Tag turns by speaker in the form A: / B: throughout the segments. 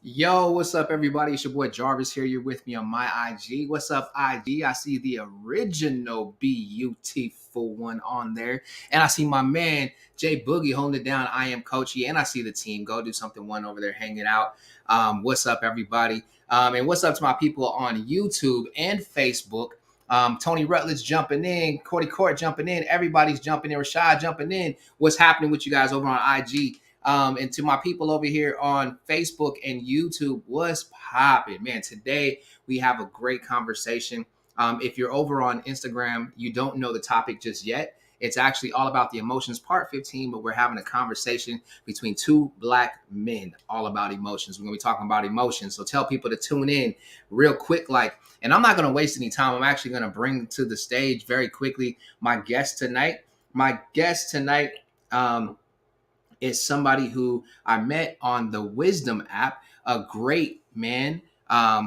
A: Yo, what's up, everybody? It's your boy Jarvis here. You're with me on my IG. What's up, IG? I see the original beautiful one on there. And I see my man, Jay Boogie, holding it down. I am Coachy. And I see the team. Go do something one over there hanging out. What's up, everybody? And what's up to my people on YouTube and Facebook? Tony Rutledge jumping in. Cordy Court jumping in. Everybody's jumping in. Rashad jumping in. What's happening with you guys over on IG? And to my people over here on Facebook and YouTube, what's popping? Man, today we have a great conversation. If you're over on Instagram, you don't know the topic just yet. It's actually all about the emotions, part 15, but we're having a conversation between two black men all about emotions. We're going to be talking about emotions. So tell people to tune in real quick. And I'm not going to waste any time. I'm actually going to bring to the stage very quickly my guest tonight. My guest tonight, is somebody who I met on the Wisdom app, a great man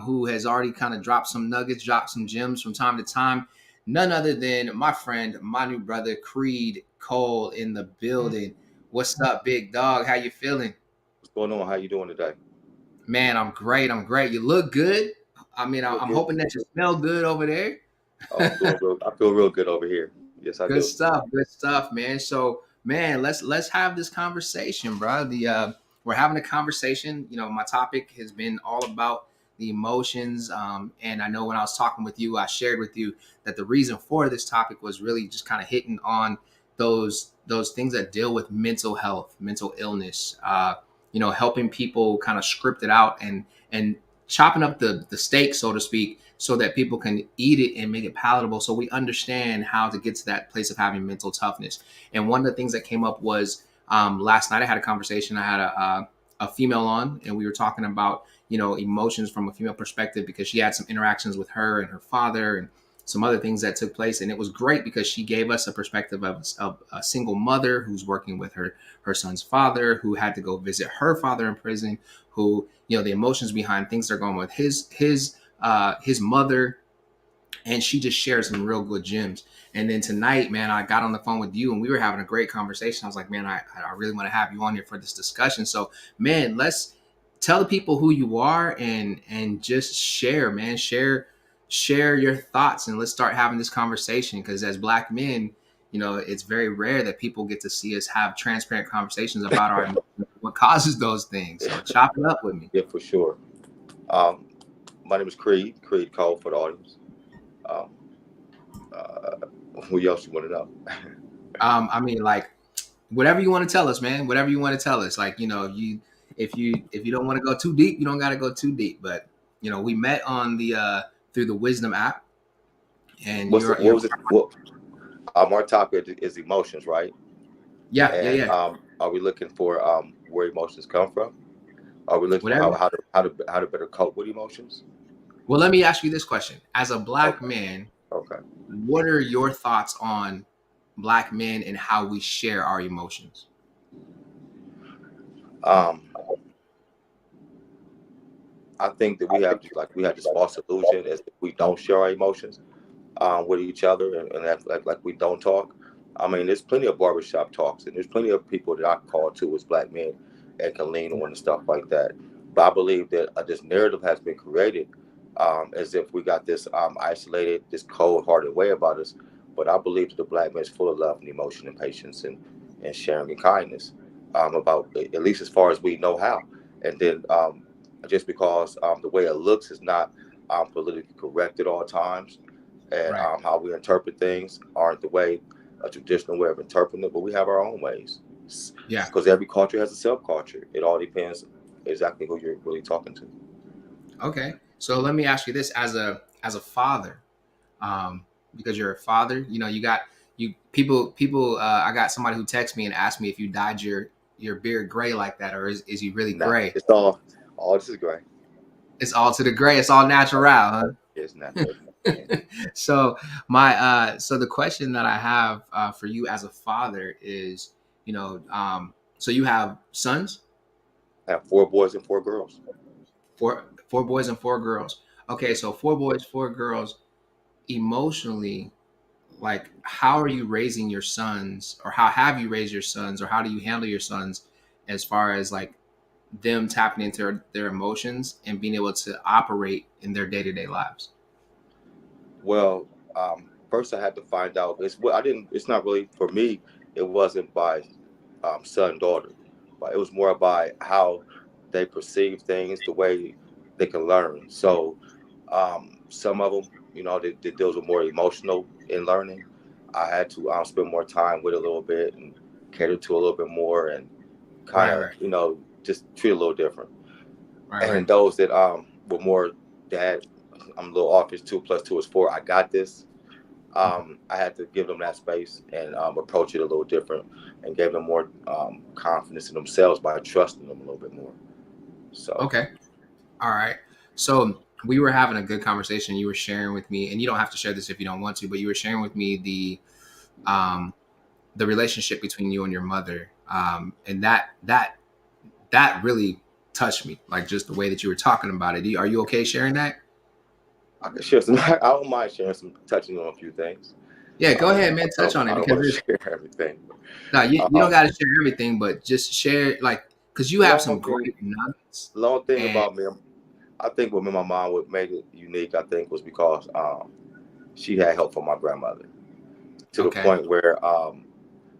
A: who has already kind of dropped some nuggets, dropped some gems from time to time. None other than my friend, my new brother, Creed Cole in the building. What's up, big dog? How you feeling?
B: What's going on? How you doing today?
A: Man, I'm great. I'm great. You look good. I mean,
B: Look
A: I'm
B: good.
A: hoping that you smell good over there.
B: Oh, I'm doing real. I feel real good over here. Yes, I do.
A: Good stuff, man. So, man, let's have this conversation, bro. We're having a conversation. You know, my topic has been all about the emotions. And I know when I was talking with you, I shared with you that the reason for this topic was really just kind of hitting on those things that deal with mental health, mental illness. Helping people kind of script it out and chopping up the steak, so to speak, so that people can eat it and make it palatable, so we understand how to get to that place of having mental toughness. And one of the things that came up was last night I had a conversation. I had a female on, and we were talking about emotions from a female perspective, because she had some interactions with her and her father and some other things that took place. And it was great because she gave us a perspective of a single mother who's working with her son's father, who had to go visit her father in prison, who the emotions behind things they're going with his mother. And she just shared some real good gems. And then tonight, man, I got on the phone with you and we were having a great conversation. I was like, man, I really want to have you on here for this discussion. So, man, let's tell the people who you are and just share, man, share your thoughts, and let's start having this conversation, because as black men, it's very rare that people get to see us have transparent conversations about our what causes those things. So chop it up with me.
B: Yeah, for sure. Um, my name is Creed. Creed Cole for the audience. Um, uh, what else you want to know?
A: I mean, like, whatever you want to tell us, man. Whatever you want to tell us. Like, you if you don't want to go too deep, you don't got to go too deep. But we met on the through the Wisdom app, and
B: What was it? Our topic is emotions, right?
A: yeah, yeah,
B: And
A: yeah.
B: are we looking for where emotions come from? Are we looking for
A: Whatever.
B: how to better cope with emotions?
A: Well, let me ask you this question: as a black
B: Okay.
A: man,
B: Okay.
A: what are your thoughts on black men and how we share our emotions?
B: Um, I think that we have this false illusion as if we don't share our emotions with each other, and act like we don't talk. I mean, there's plenty of barbershop talks, and there's plenty of people that I call to as black men and can lean on and stuff like that. But I believe that this narrative has been created as if we got this isolated, this cold-hearted way about us. But I believe that the black man is full of love and emotion and patience and sharing and kindness, about at least as far as we know how. And then just because the way it looks is not politically correct at all times, and
A: Right.
B: how we interpret things aren't the way a traditional way of interpreting it, but we have our own ways.
A: Yeah.
B: Because every culture has a subculture. It all depends exactly who you're really talking to.
A: Okay. So let me ask you this: as a father, because you're a father, you got you people. I got somebody who texted me and asked me if you dyed your beard gray like that, or is he really
B: Nah,
A: gray?
B: it's all this is great.
A: It's all to the gray. It's all natural, huh?
B: It's natural.
A: So so the question that I have for you as a father is, so you have sons,
B: I have 4 boys and 4 girls.
A: four boys and four girls. Okay, so four boys, four girls. Emotionally, like, how are you raising your sons, or how have you raised your sons, or how do you handle your sons as far as like them tapping into their emotions and being able to operate in their day-to-day lives?
B: Well, first I had to find out. It's what I didn't. It's not really for me. It wasn't by son daughter, but it was more by how they perceive things, the way they can learn. So some of them, they deals with more emotional in learning. I had to spend more time with it a little bit and cater to a little bit more and kind
A: Right,
B: of,
A: right,
B: just treat a little different.
A: right, right.
B: And those that were more dad, I'm a little off. It's 2 + 2 is 4. I got this. I had to give them that space and approach it a little different and gave them more confidence in themselves by trusting them a little bit more. So
A: Okay. All right. So we were having a good conversation. You were sharing with me, and you don't have to share this if you don't want to, but you were sharing with me um, the relationship between you and your mother, and that really touched me. Like just the way that you were talking about it. Are you okay sharing that?
B: I can share some. I don't mind sharing some, touching on a few things.
A: Yeah, go ahead, man. Touch on it
B: I don't
A: because
B: want to
A: there's
B: share everything.
A: no, you don't
B: Um,
A: got to share everything, but just share like because you have some
B: long thing,
A: great nuggets.
B: long thing
A: And
B: about me. I think what me and my mom what made it unique. I think was because she had help from my grandmother to the
A: okay,
B: point where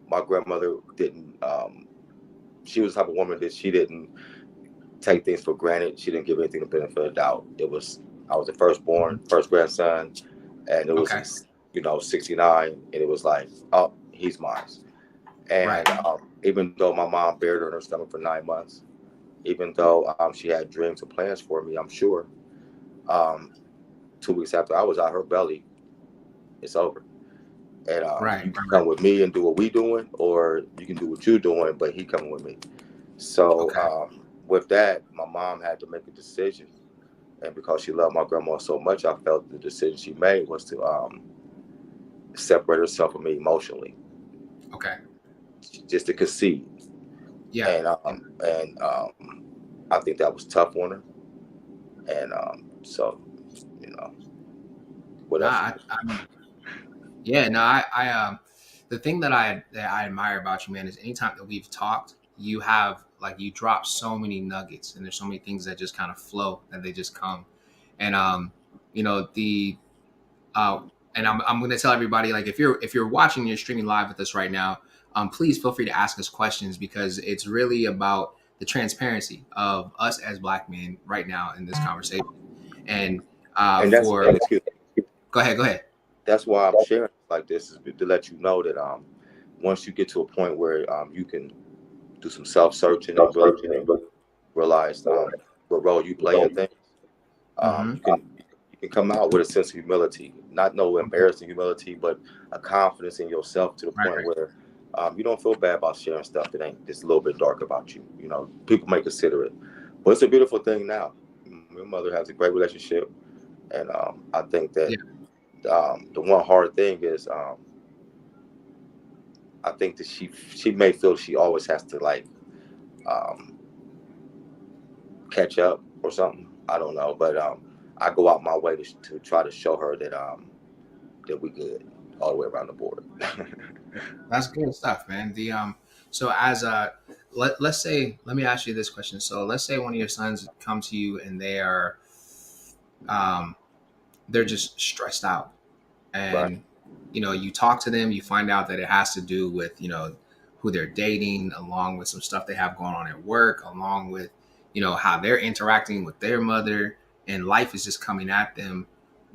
B: my grandmother didn't. She was the type of woman that she didn't take things for granted. She didn't give anything the benefit of the doubt. It was I was the firstborn, first grandson, and it was
A: okay,
B: in 69, and it was like, oh, he's mine.
A: right,
B: And even though my mom buried her in her stomach for 9 months, even though she had dreams and plans for me, I'm sure. Um, 2 weeks after I was out her belly, it's over. And
A: right,
B: you can
A: right.
B: come with me and do what we doing, or you can do what you're doing, but he coming with me. So
A: Okay,
B: with that, my mom had to make a decision, and because she loved my grandma so much, I felt the decision she made was to separate herself from me emotionally,
A: okay,
B: just to concede.
A: yeah,
B: And I think that was tough on her. And so, you know, what
A: nah,
B: else?
A: I mean, yeah, no, the thing that I admire about you, man, is anytime that we've talked, you have like you drop so many nuggets, and there's so many things that just kind of flow and they just come, and you know the uh, and I'm going to tell everybody like if you're watching, you're streaming live with us right now, please feel free to ask us questions because it's really about the transparency of us as black men right now in this conversation, and
B: And that's
A: for
B: and excuse me,
A: go ahead.
B: that's why I'm sharing like this is to let you know that once you get to a point where you can do some self searching and really realize what role you play in things,
A: Hmm.
B: you can come out with a sense of humility, not no embarrassing humility, but a confidence in yourself to the
A: Right,
B: point
A: right.
B: where you don't feel bad about sharing stuff that ain't just a little bit dark about you. People may consider it, but it's a beautiful thing now. My mother has a great relationship, and I think that
A: Yeah,
B: the one hard thing is I think that she may feel she always has to like um, catch up or something. I don't know, but I go out my way to try to show her that we good all the way around the board.
A: that's good stuff, man. The so as let's say let me ask you this question. So let's say one of your sons come to you and um they're just stressed out,
B: Right.
A: and you talk to them, you find out that it has to do with who they're dating, along with some stuff they have going on at work, along with how they're interacting with their mother, and life is just coming at them.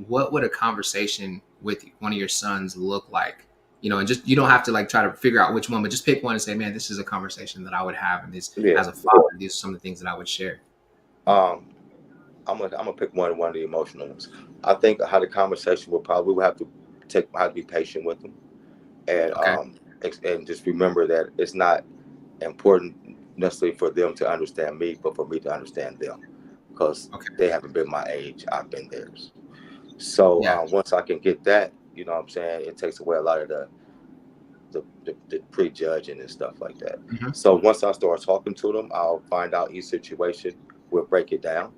A: What would a conversation with one of your sons look like? And just you don't have to like try to figure out which one, but just pick one and say, man, this is a conversation that I would have, and this
B: Yeah.
A: as a father, these are some of the things that I would share.
B: Um, I'm gonna pick one of the emotional ones. I think how the conversation will probably we have to have to be patient with them, and
A: Okay.
B: and just remember that it's not important necessarily for them to understand me, but for me to understand them, because
A: Okay.
B: they haven't been my age, I've been theirs. So
A: Yeah.
B: once I can get that, what I'm saying, it takes away a lot of the prejudging and stuff like that.
A: Hmm.
B: So once I start talking to them, I'll find out each situation. We'll break it down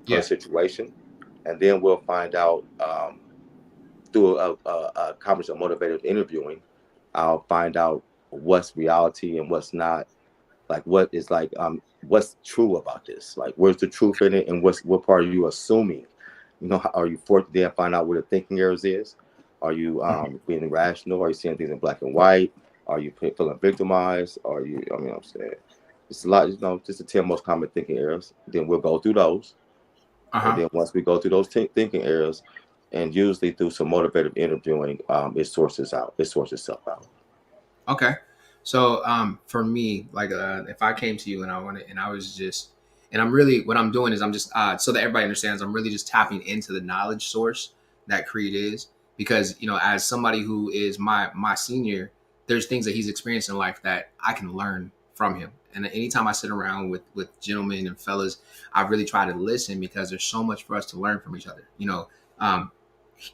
B: per
A: Yeah.
B: situation, and then we'll find out through a conversation motivated interviewing. I'll find out what's reality and what's not. Like what is like what's true about this? Like, where's the truth in it, and what part are you assuming? You know, are you forced to then find out what the thinking errors is? Are you being irrational? Are you seeing things in black and white? Are you feeling victimized? Are you? I mean, I'm saying it's a lot. You know, just the 10 most common thinking errors. Then we'll go through those, and
A: Uh-huh.
B: then once we go through those thinking errors, and usually through some motivative interviewing, it sources out. It sorts itself out.
A: Okay. So for me, like if I came to you and I was just and I'm really what I'm doing is I'm just so that everybody understands I'm really just tapping into the knowledge source that Creed is because as somebody who is my senior, there's things that he's experienced in life that I can learn from him. And anytime I sit around with gentlemen and fellas, I really try to listen because there's so much for us to learn from each other. Um,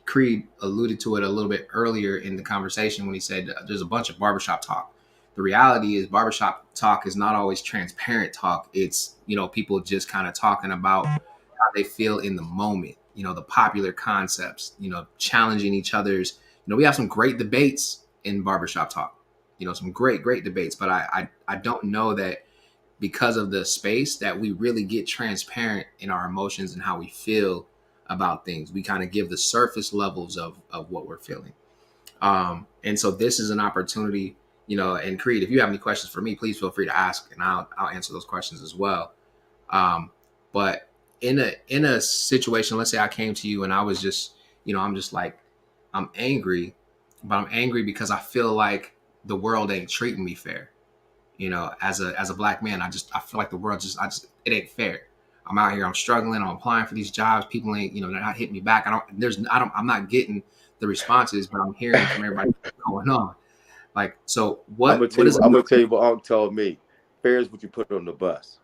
A: Creed alluded to it a little bit earlier in the conversation when he said there's a bunch of barbershop talk. The reality is barbershop talk is not always transparent talk. It's, people just kind of talking about how they feel in the moment, the popular concepts, challenging each other's, we have some great debates in barbershop talk, some great debates, but I don't know that because of the space that we really get transparent in our emotions and how we feel about things. We kind of give the surface levels of what we're feeling. And so this is an opportunity, and Creed, if you have any questions for me, please feel free to ask and I'll answer those questions as well. But in a situation, let's say I came to you and I was just, I'm just like, I'm angry, but I'm angry because I feel like the world ain't treating me fair. As a black man, I feel like the world it ain't fair. I'm out here, I'm struggling, I'm applying for these jobs. People ain't, they're not hitting me back. I'm not getting the responses, but I'm hearing from everybody what's going on. Like, so what is
B: I'm gonna tell you what Unc told me. Fair is what you put on the bus.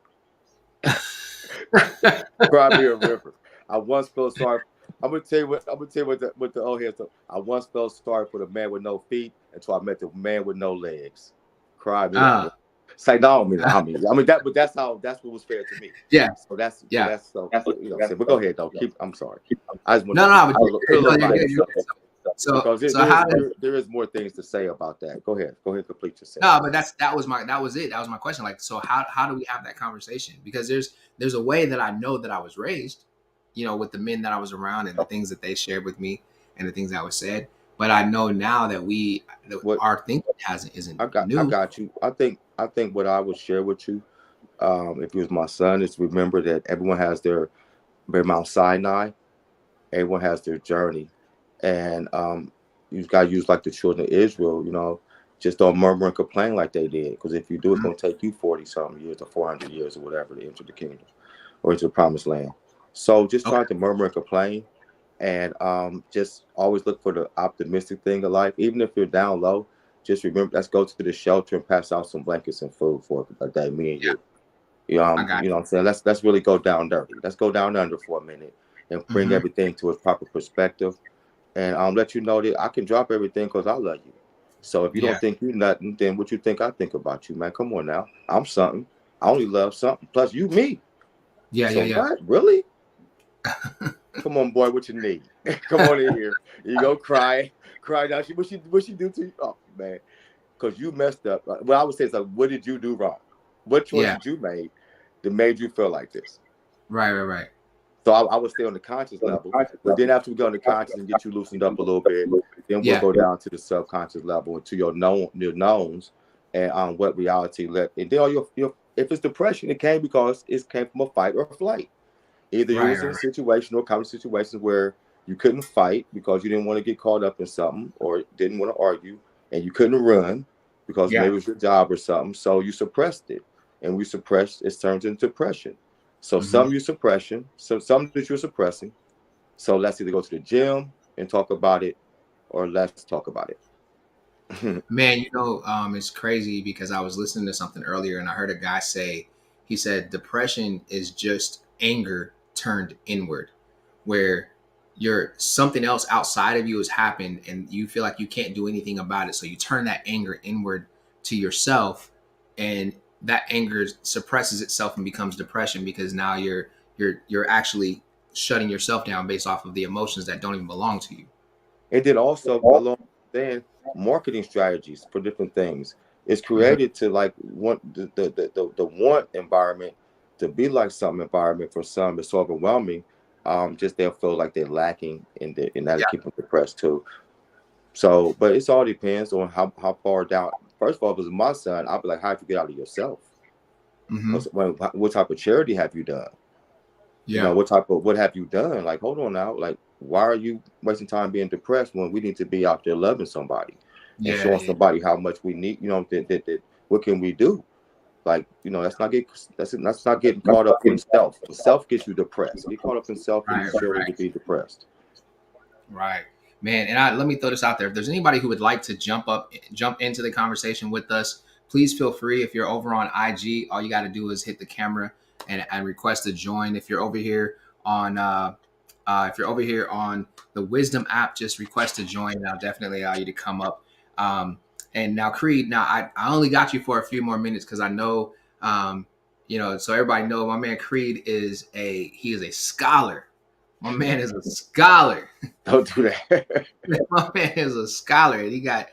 B: Cry me a river. I once felt sorry. I'm gonna tell you what the old heads. I once felt sorry for the man with no feet until I met the man with no legs. Cry me a river.
A: uh
B: Say no, I mean that, but that's what was fair to me.
A: yeah,
B: So that's
A: yeah.
B: you know. But go ahead though. I'm sorry. I just want
A: No,
B: to
A: no, but
B: put a
A: no,
B: little
A: you're
B: light
A: good,
B: on
A: you're
B: something
A: good. So
B: because
A: so how does
B: there is more things to say about that. Go ahead, complete your
A: no,
B: sentence.
A: but that was it. That was my question. Like, so how do we have that conversation? Because there's a way that I know that I was raised, with the men that I was around and the things that they shared with me and the things that was said. But I know now that
B: What
A: our thinking hasn't isn't
B: I
A: new.
B: got you. I think what I would share with you, if he was my son, is remember that everyone has their Mount Sinai. Everyone has their journey, and you've got to use like the children of Israel. You know, just don't murmur and complain like they did, because if you do, it's
A: Mhm.
B: going to take you 40 something years or 400 years or whatever to enter the kingdom or into the promised land. So just
A: Okay.
B: try to murmur and complain, and just always look for the optimistic thing of life, even if you're down low. Just remember, let's go to the shelter and pass out some blankets and food for a day, me and you.
A: I got
B: You know what I'm saying? Let's really go down dirty. Let's go down under for a minute and
A: you.
B: bring
A: Hmm.
B: everything to its proper perspective, and let you know that I can drop everything because I love you. So if you don't
A: Yeah.
B: think you nothing, then what you think I think about you, man? Come on now. I'm something. I only love something. Plus you me.
A: Yeah.
B: So
A: Yeah. Yeah.
B: what? Really? Come on, boy, what you need? Come on in here. You go cry. Cry now. What she do to you? Oh man. Because you messed up. What I would say is like, what did you do wrong? What choice
A: Yeah.
B: did you make that made you feel like this?
A: Right. Right. Right.
B: So I would stay on the conscious level, but then after we go on the conscious and get you loosened up a little bit, then we'll
A: Yeah.
B: go down to the subconscious level and to your knowns and what reality let. And then all your if it's depression, it came because it came from a fight or flight. Either you
A: Right.
B: was in
A: Right.
B: a
A: Right.
B: situation or common situations where you couldn't fight because you didn't want to get caught up in something or didn't want to argue, and you couldn't run because maybe
A: Yeah.
B: it was your job or something. So you suppressed it, and we suppressed it turns into depression. So
A: Hmm.
B: some you suppression, some that you're suppressing. So let's either go to the gym and talk about it, or let's talk about it.
A: Man, it's crazy because I was listening to something earlier and I heard a guy say, he said, depression is just anger turned inward, where you're something else outside of you has happened and you feel like you can't do anything about it. So you turn that anger inward to yourself, and that anger suppresses itself and becomes depression because now you're actually shutting yourself down based off of the emotions that don't even belong to you.
B: And then also along then marketing strategies for different things. It's
A: Mhm.
B: created to like want the want environment to be like some environment for some. It's so overwhelming. Just they'll feel like they're lacking and that'll
A: Yeah.
B: keep them depressed too. So, but it's all depends on how far down. First of all, if it was my son, I'd be like, how'd you get out of yourself?
A: Hmm.
B: Because what type of charity have you done? You know,
A: Yeah.
B: what have you done? Like, hold on now. Like, why are you wasting time being depressed when we need to be out there loving somebody and
A: Yeah.
B: showing
A: Yeah.
B: somebody how much we need? You know, that what can we do? Like, you know, that's not getting caught up in self. Self gets you depressed. Get caught up in self, and
A: Right.
B: you surely to
A: Right.
B: be depressed.
A: Right. Man, and let me throw this out there. If there's anybody who would like to jump into the conversation with us, please feel free. If you're over on IG, all you got to do is hit the camera and request to join. If you're over here on the Wisdom app, just request to join, and I'll definitely allow you to come up. Um, and now, Creed, now I only got you for a few more minutes because I know, so everybody know my man Creed he is a scholar. My man is a scholar.
B: Don't do that.
A: My man is a scholar, and he got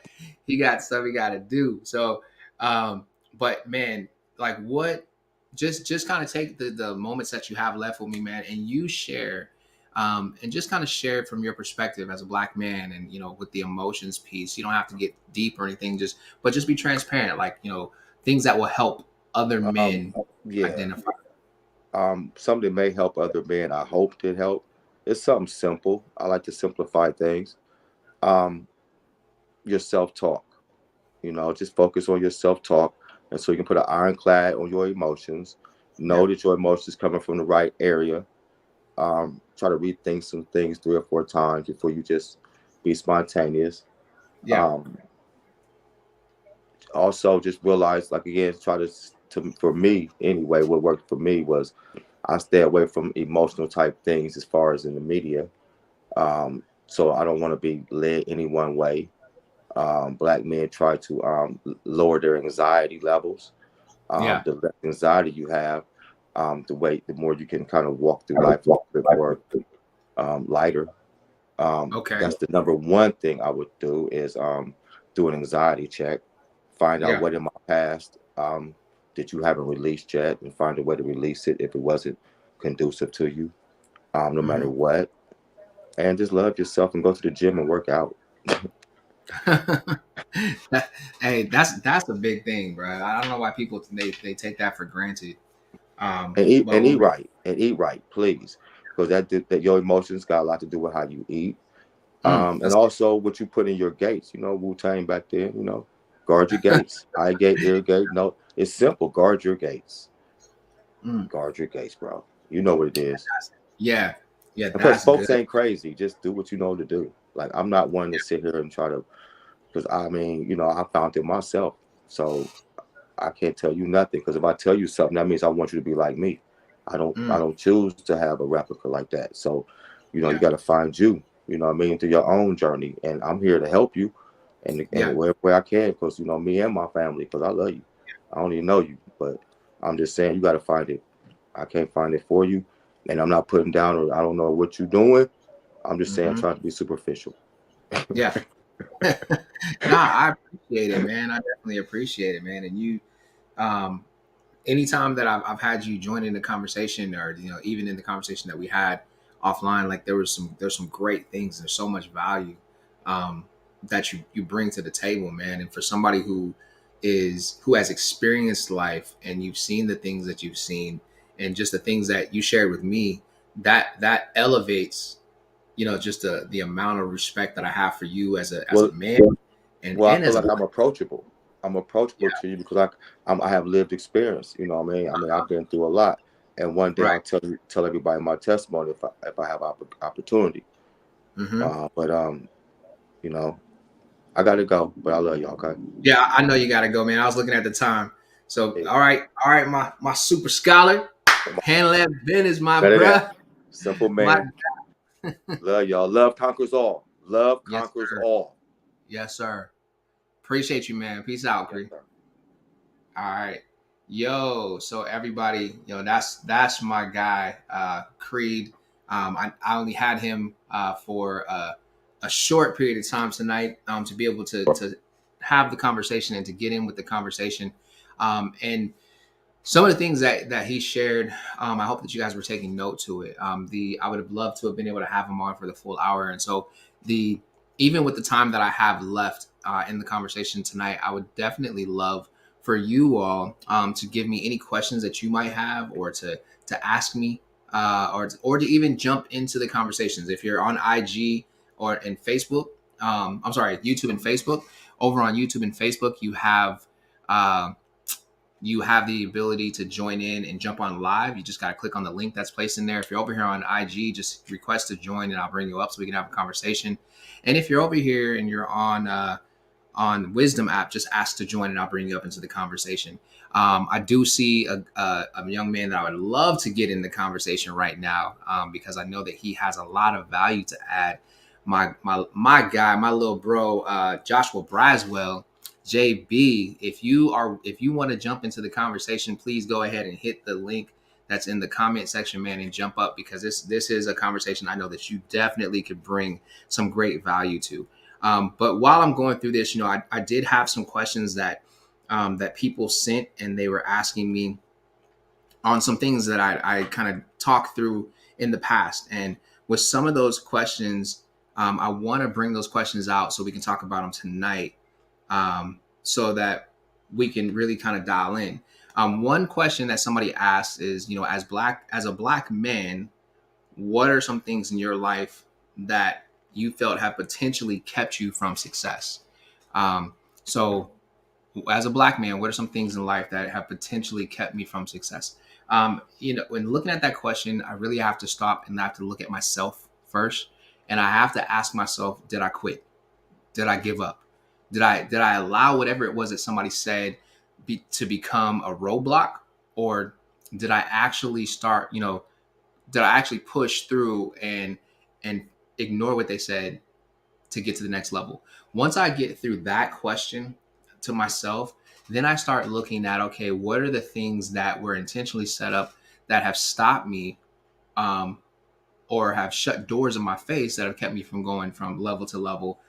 A: stuff he got to do. So, but man, like what? Just kind of take the moments that you have left with me, man, and you share, and just kind of share it from your perspective as a black man, and with the emotions piece. You don't have to get deep or anything, but just be transparent, like things that will help other
B: um,
A: men
B: yeah.
A: identify.
B: Something may help other men. I hope it help. It's something simple. I like to simplify things. Um, your self talk. You know, just focus on your self talk, and so you can put an ironclad on your emotions.
A: Yeah,
B: Know that your emotions coming from the right area. Try to rethink some things 3 or 4 times before you just be spontaneous.
A: yeah,
B: Um, Also, just realize, like again, try to for me anyway. What worked for me was I stay away from emotional type things as far as in the media. So I don't want to be led any one way. Black men try to lower their anxiety levels.
A: yeah.
B: The less anxiety you have, the more you can kind of walk through life a little bit more lighter.
A: Okay.
B: That's the number one thing I would do is do an anxiety check, find out
A: Yeah.
B: what in my past that you haven't released yet, and find a way to release it if it wasn't conducive to you, no matter
A: Hmm.
B: what. And just love yourself and go to the gym and work out.
A: Hey, that's a big thing, bro. I don't know why people they take that for granted. But
B: And eat right and eat right, please, because that your emotions got a lot to do with how you eat, and
A: that's
B: also what you put in your gates. You know, Wu Tang back then. You know, guard your gates, eye gate, ear gate. No, it's simple. Guard your gates.
A: mm,
B: Guard your gates, bro. You know what it is.
A: yeah, yeah,
B: And plus,
A: that's
B: folks
A: good.
B: ain't crazy. Just do what you know to do. Like I'm not one to sit here and try to, because I mean, you know, I found it myself. So I can't tell you nothing. Because if I tell you something, that means I want you to be like me. I
A: Mm,
B: don't choose to have a replica like that. So, you know, you
A: yeah,
B: got to find you. You know what I mean, through your own journey. And I'm here to help you, and
A: yeah,
B: where I can, because you know me and my family, because I love you. I don't even know you, but I'm just saying you got to find it. I can't find it for you, and I'm not putting down or I don't know what you're doing. I'm just saying
A: hmm,
B: trying to be superficial.
A: yeah. Nah, I appreciate it, man. I definitely appreciate it, man. And um, anytime that I've had you join in the conversation, or even in the conversation that we had offline, like there's some great things. There's so much value that you bring to the table, man. And for somebody who has experienced life, and you've seen the things that you've seen, and just the things that you shared with me, that elevates just the amount of respect that I have for you as a
B: Well,
A: man, and
B: Well, I
A: and
B: feel
A: as a
B: like I'm approachable. I'm approachable
A: yeah,
B: to you because I have lived experience. You know what I mean? I mean, I've been through a lot, and one day
A: right.
B: I'll tell everybody my testimony if I have opportunity.
A: Hmm.
B: But you know, I gotta go. But I love y'all. Okay.
A: Yeah, I know you gotta go, man. I was looking at the time. So all right, my super scholar,
B: Come on.
A: handle that business, my
B: None of that.
A: bruh.
B: Simple
A: My
B: man. Love y'all. Love conquers all. Love
A: yes,
B: conquers
A: sir.
B: all.
A: Yes, sir. Appreciate you, man. Peace out,
B: Yes,
A: Cree.
B: sir.
A: All right. Yo, so everybody, that's my guy, Creed. I only had him for a short period of time tonight to be able to have the conversation and to get in with the conversation. And some of the things that he shared, I hope that you guys were taking note to it. The I would have loved to have been able to have him on for the full hour, and so the even with the time that I have left in the conversation tonight, I would definitely love for you all to give me any questions that you might have, or to ask me, or to even jump into the conversations. If you're on IG or in Facebook, I'm sorry, YouTube and Facebook. Over on YouTube and Facebook, Uh, you have the ability to join in and jump on live. You just got to click on the link that's placed in there. If you're over here on IG, just request to join and I'll bring you up so we can have a conversation. And if you're over here and you're on Wisdom app, just ask to join and I'll bring you up into the conversation. I do see a young man that I would love to get in the conversation right now, because I know that he has a lot of value to add. My guy, my little bro, Joshua Braswell, JB. If you want to jump into the conversation, please go ahead and hit the link that's in the comment section, man, and jump up, because this is a conversation I know that you definitely could bring some great value to. But while I'm going through this, I did have some questions that people sent, and they were asking me on some things that I kind of talked through in the past. And with some of those questions, I want to bring those questions out so we can talk about them tonight, so that we can really kind of dial in. One question that somebody asked is, as a black man, what are some things in your life that you felt have potentially kept you from success? So as a black man, what are some things in life that have potentially kept me from success? When looking at that question, I really have to stop and I have to look at myself first. And I have to ask myself, did I quit? Did I give up? Did I allow whatever it was that somebody said to become a roadblock? Or did I actually did I actually push through and ignore what they said to get to the next level? Once I get through that question to myself, then I start looking at, okay, what are the things that were intentionally set up that have stopped me, um, or have shut doors in my face that have kept me from going from level to level,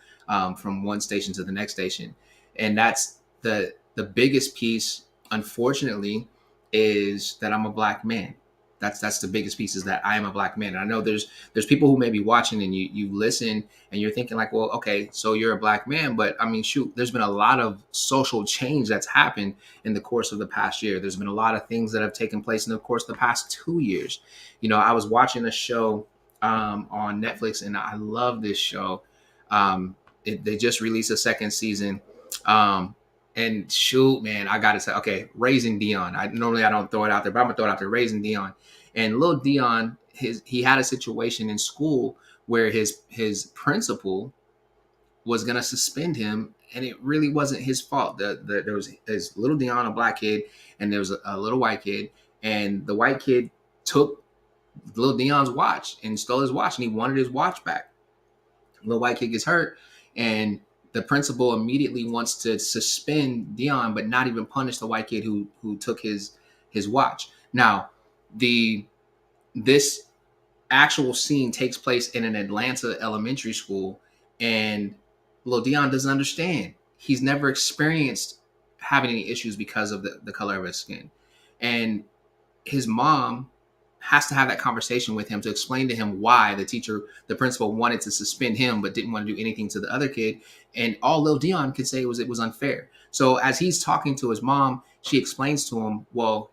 A: from one station to the next station. And that's the biggest piece, unfortunately, is that I'm a black man. That's the biggest piece, is that I am a black man. And I know there's people who may be watching and you listen and you're thinking like, well, okay, so you're a black man, but I mean, shoot, there's been a lot of social change that's happened in the course of the past year. There's been a lot of things that have taken place in the course of the past 2 years. I was watching a show on Netflix, and I love this show. They just released a second season. And shoot, man, I gotta say, okay, Raising Dion. I don't throw it out there, but I'm gonna throw it out there. Raising Dion, and little Dion, he had a situation in school where his principal was gonna suspend him, and it really wasn't his fault. There was his little Dion, a black kid, and there was a little white kid, and the white kid took little Dion's watch and stole his watch, and he wanted his watch back. Little white kid gets hurt, and the principal immediately wants to suspend Dion, but not even punish the white kid who took his watch. Now, the this actual scene takes place in an Atlanta elementary school, and little Dion doesn't understand. He's never experienced having any issues because of the color of his skin, and his mom has to have that conversation with him to explain to him why the principal wanted to suspend him, but didn't want to do anything to the other kid. And all Lil Dion could say was it was unfair. So as he's talking to his mom, she explains to him, well,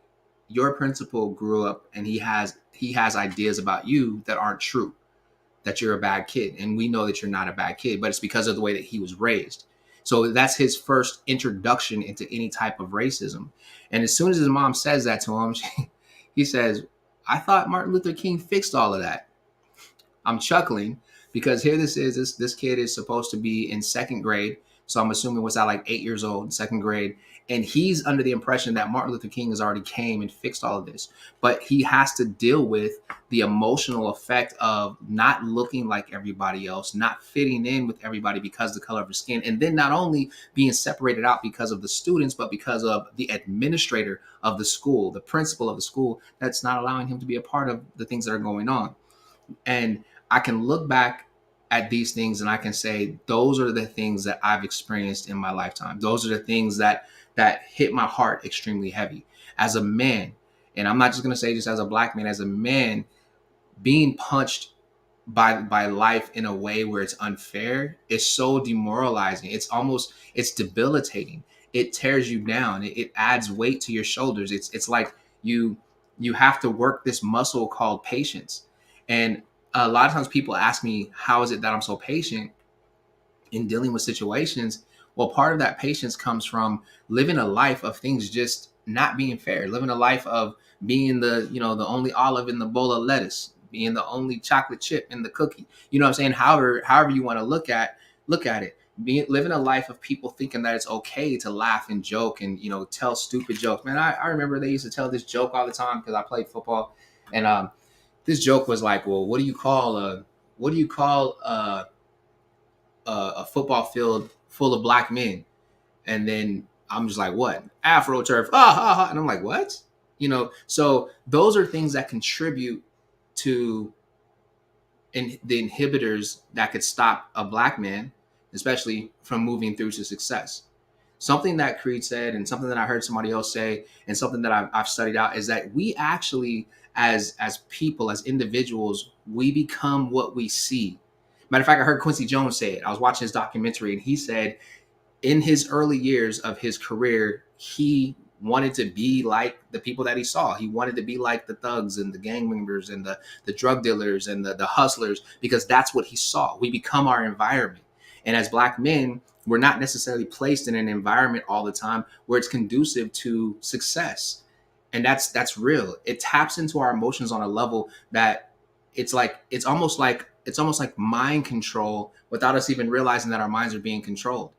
A: your principal grew up and he has ideas about you that aren't true, that you're a bad kid. And we know that you're not a bad kid, but it's because of the way that he was raised. So that's his first introduction into any type of racism. And as soon as his mom says that to him, he says, I thought Martin Luther King fixed all of that. I'm chuckling because here this kid is supposed to be in second grade. So I'm assuming what's that, like 8 years old in second grade. And he's under the impression that Martin Luther King has already came and fixed all of this. But he has to deal with the emotional effect of not looking like everybody else, not fitting in with everybody because of the color of his skin. And then not only being separated out because of the students, but because of the administrator of the school, the principal of the school, that's not allowing him to be a part of the things that are going on. And I can look back at these things and I can say those are the things that I've experienced in my lifetime. Those are the things that hit my heart extremely heavy as a man. And I'm not just going to say just as a black man, as a man, being punched by life in a way where it's unfair is so demoralizing. It's debilitating. It tears you down. It adds weight to your shoulders. It's like you you have to work this muscle called patience. And a lot of times people ask me, how is it that I'm so patient in dealing with situations? Well, part of that patience comes from living a life of things just not being fair, living a life of being the only olive in the bowl of lettuce, being the only chocolate chip in the cookie. You know what I'm saying? However you want to look at it. Being living a life of people thinking that it's okay to laugh and joke and tell stupid jokes. Man, I remember they used to tell this joke all the time because I played football, and this joke was like, well, what do you call a football field full of black men? And then I'm just like, what? Afro turf. Ah, ha, ha. And I'm like, what? So those are things that contribute to the inhibitors that could stop a black man, especially from moving through to success. Something that Creed said, and something that I heard somebody else say, and something that I've studied out is that we actually, as people, as individuals, we become what we see. Matter of fact, I heard Quincy Jones say it. I was watching his documentary, and he said in his early years of his career, he wanted to be like the people that he saw. He wanted to be like the thugs and the gang members and the drug dealers and the hustlers, because that's what he saw. We become our environment. And as black men, we're not necessarily placed in an environment all the time where it's conducive to success. And that's real. It taps into our emotions on a level that it's almost like mind control without us even realizing that our minds are being controlled.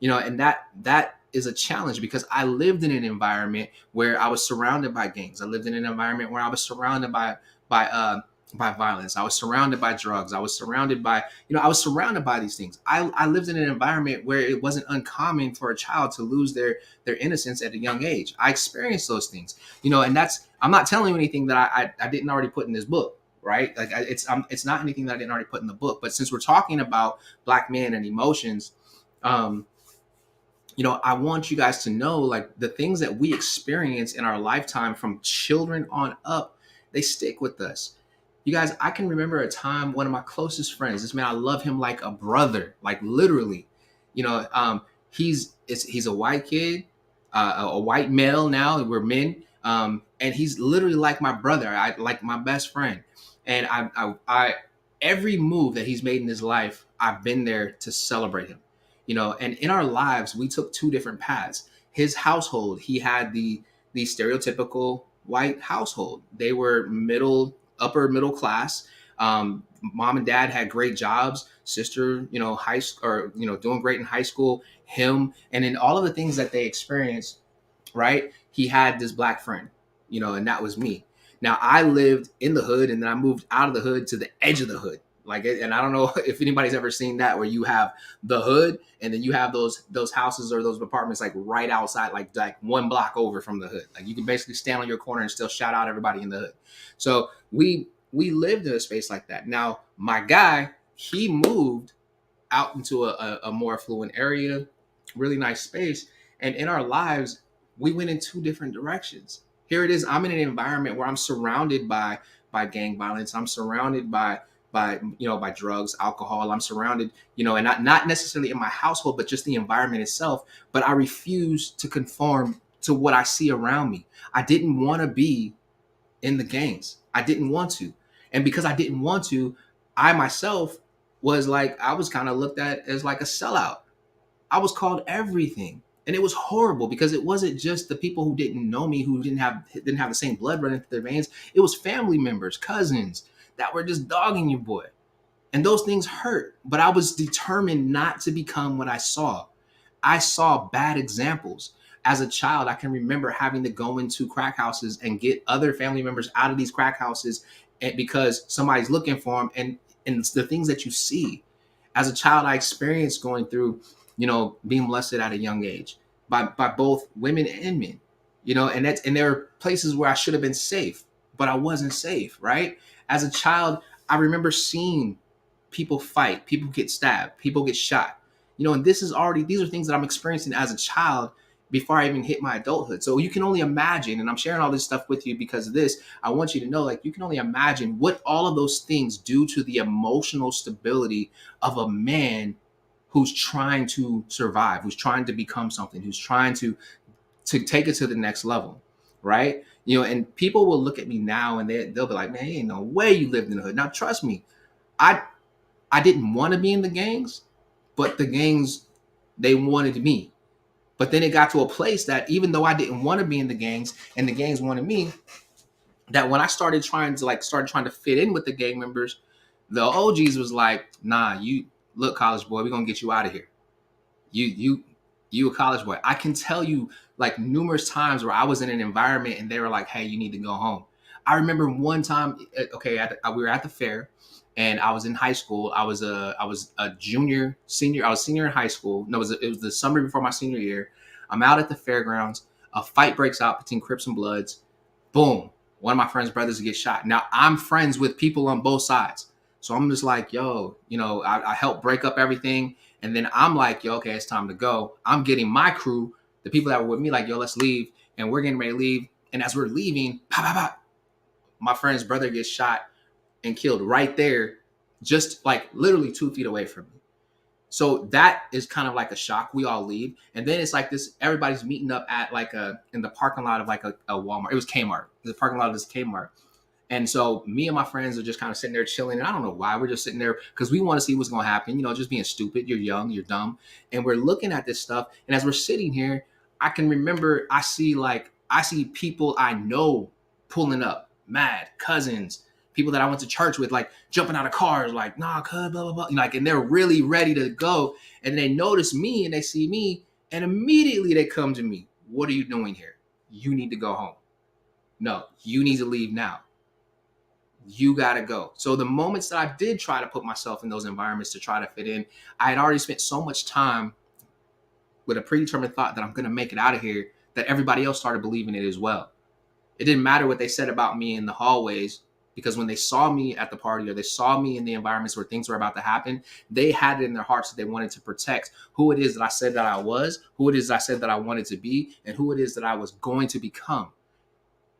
A: And that is a challenge because I lived in an environment where I was surrounded by gangs. I lived in an environment where I was surrounded by violence. I was surrounded by drugs. I was surrounded by these things. I lived in an environment where it wasn't uncommon for a child to lose their innocence at a young age. I experienced those things, and I'm not telling you anything that I didn't already put in this book, right? Like it's not anything that I didn't already put in the book. But since we're talking about black men and emotions, um, I want you guys to know, like, the things that we experience in our lifetime from children on up, they stick with us. You guys, I can remember a time, one of my closest friends, this man, I love him like a brother, like literally, he's a white kid, a white male now, we're men. And he's literally like my brother, I like my best friend. And I every move that he's made in his life, I've been there to celebrate him. And in our lives we took two different paths. His household, he had the stereotypical white household. They were upper middle class. Mom and dad had great jobs. Sister, high school, or doing great in high school. Him, and in all of the things that they experienced, right? He had this black friend, and that was me. Now I lived in the hood, and then I moved out of the hood to the edge of the hood. Like, and I don't know if anybody's ever seen that, where you have the hood, and then you have those houses or those apartments like right outside, like one block over from the hood. Like, you can basically stand on your corner and still shout out everybody in the hood. So we lived in a space like that. Now my guy, he moved out into a more affluent area, really nice space. And in our lives, we went in two different directions. Here it is. I'm in an environment where I'm surrounded by gang violence. I'm surrounded by drugs, alcohol. I'm surrounded, and not necessarily in my household, but just the environment itself. But I refuse to conform to what I see around me. I didn't want to be in the gangs. I didn't want to. And because I didn't want to, I myself I was kind of looked at as like a sellout. I was called everything. And it was horrible because it wasn't just the people who didn't know me, who didn't have the same blood running through their veins. It was family members, cousins that were just dogging your boy. And those things hurt. But I was determined not to become what I saw. I saw bad examples. As a child, I can remember having to go into crack houses and get other family members out of these crack houses, because somebody's looking for them. And it's the things that you see. As a child, I experienced going through, being molested at a young age by both women and men, and there are places where I should have been safe, but I wasn't safe, right? As a child, I remember seeing people fight, people get stabbed, people get shot. And these are things that I'm experiencing as a child before I even hit my adulthood. So you can only imagine, and I'm sharing all this stuff with you because of this. I want you to know, like, you can only imagine what all of those things do to the emotional stability of a man who's trying to survive, who's trying to become something, who's trying to take it to the next level, right? And people will look at me now and they'll be like, man, ain't no way you lived in the hood. Now, trust me, I I didn't want to be in the gangs, but the gangs, they wanted me. But then it got to a place that even though I didn't want to be in the gangs and the gangs wanted me, that when I started trying to fit in with the gang members, the OGs was like, nah, you look, college boy, we're gonna get you out of here. You a college boy. I can tell you like numerous times where I was in an environment and they were like, hey, you need to go home. I remember one time, okay, we were at the fair and I was in high school. I was a junior, senior. I was senior in high school. No, it was the summer before my senior year. I'm out at the fairgrounds. A fight breaks out between Crips and Bloods. Boom. One of my friend's brothers gets shot. Now I'm friends with people on both sides. So I'm just like, yo, I helped break up everything. And then I'm like, yo, okay, it's time to go. I'm getting my crew, the people that were with me, like, yo, let's leave. And we're getting ready to leave. And as we're leaving, pop, pop, pop, my friend's brother gets shot and killed right there, just like literally 2 feet away from me. So that is kind of like a shock. We all leave. And then it's like this, everybody's meeting up at like in the parking lot of like a Walmart. It was Kmart. The parking lot of this Kmart. And so me and my friends are just kind of sitting there chilling. And I don't know why. We're just sitting there because we want to see what's going to happen. Just being stupid. You're young, you're dumb. And we're looking at this stuff. And as we're sitting here, I can remember I see people I know pulling up, mad cousins, people that I went to church with, like jumping out of cars, like, nah, cuz, blah, blah, blah. Like, and they're really ready to go. And they notice me and they see me. And immediately they come to me. What are you doing here? You need to go home. No, you need to leave now. You got to go. So the moments that I did try to put myself in those environments to try to fit in, I had already spent so much time with a predetermined thought that I'm going to make it out of here that everybody else started believing it as well. It didn't matter what they said about me in the hallways because when they saw me at the party or they saw me in the environments where things were about to happen, they had it in their hearts that they wanted to protect who it is that I said that I was, who it is that I said that I wanted to be, and who it is that I was going to become.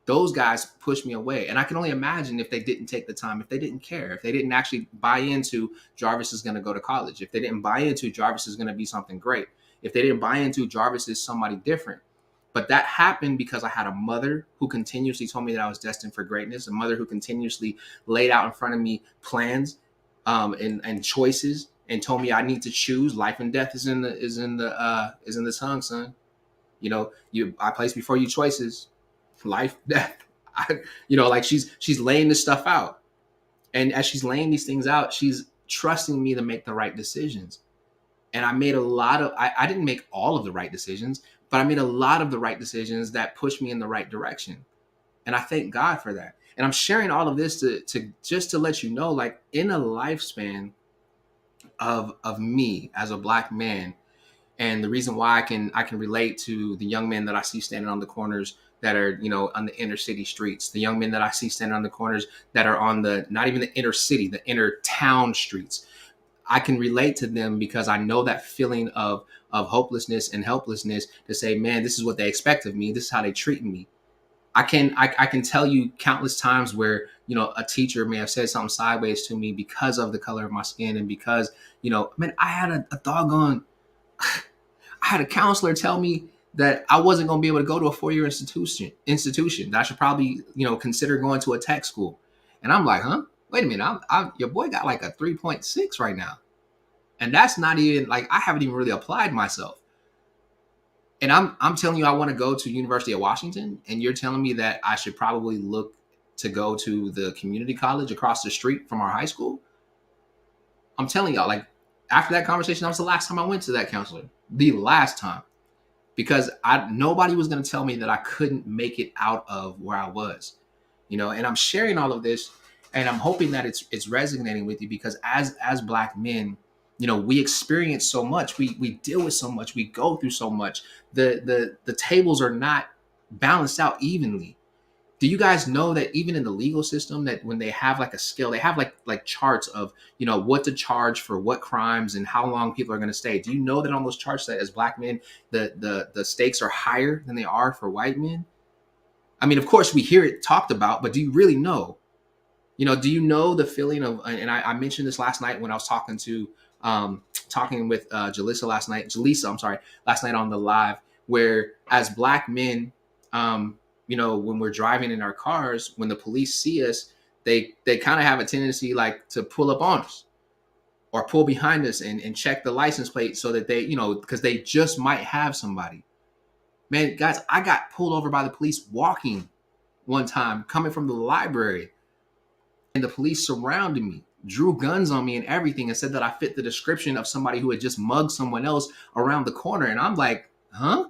A: Those guys pushed me away. And I can only imagine if they didn't take the time, if they didn't care, if they didn't actually buy into Jarvis is going to go to college, if they didn't buy into Jarvis is going to be something great, if they didn't buy into Jarvis is somebody different. But that happened because I had a mother who continuously told me that I was destined for greatness, a mother who continuously laid out in front of me plans and choices and told me I need to choose. Life and death is in the tongue, son. I place before you choices, life, death. Like she's laying this stuff out. And as she's laying these things out, she's trusting me to make the right decisions. And I made I didn't make all of the right decisions, but I made a lot of the right decisions that pushed me in the right direction. And I thank God for that. And I'm sharing all of this to just to let you know, like in a lifespan of me as a Black man, and the reason why I can relate to the young men that I see standing on the corners that are on the inner city streets, the young men that I see standing on the corners that are on the not even the inner city, the inner town streets. I can relate to them because I know that feeling of hopelessness and helplessness to say, man, this is what they expect of me. This is how they treat me. I can tell you countless times where a teacher may have said something sideways to me because of the color of my skin and because man, I had a doggone I had a counselor tell me that I wasn't going to be able to go to a 4-year institution. That I should probably consider going to a tech school. And I'm like, huh? Wait a minute, your boy got like a 3.6 right now. And that's not even like I haven't even really applied myself. And I'm telling you I want to go to University of Washington, and you're telling me that I should probably look to go to the community college across the street from our high school. I'm telling y'all, like after that conversation, that was the last time I went to that counselor. The last time. Because nobody was going to tell me that I couldn't make it out of where I was. And I'm sharing all of this and I'm hoping that it's resonating with you because as Black men, we experience so much, we deal with so much, we go through so much. The tables are not balanced out evenly. Do you guys know that even in the legal system, that when they have like a scale, they have like charts of, you know, what to charge for what crimes and how long people are going to stay? Do you know that on those charts that as black men, the stakes are higher than they are for white men? I mean, of course we hear it talked about, but do you really know? You know, do you know the feeling of? And I mentioned this last night when I was talking with Jalissa last night. Jalissa, I'm sorry, last night on the live, where as black men, you know, when we're driving in our cars, when the police see us, they kind of have a tendency like to pull up on us or pull behind us and check the license plate so that they, you know, because they just might have somebody. Man, guys, I got pulled over by the police walking one time coming from the library, and the police surrounded me, drew guns on me and everything, and said that I fit the description of somebody who had just mugged someone else around the corner. And I'm like, huh?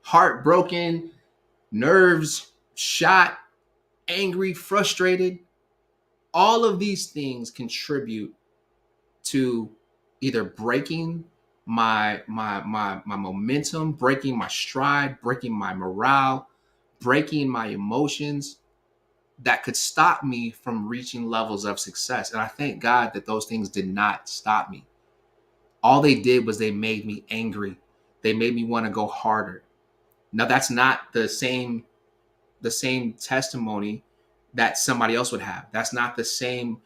A: Heartbroken, nerves shot, angry, frustrated. All of these things contribute to either breaking my momentum, breaking my stride, breaking my morale, breaking my emotions, that could stop me from reaching levels of success. And I thank God that those things did not stop me. All they did was they made me angry. They made me want to go harder. Now that's not the same testimony that somebody else would have. That's not the same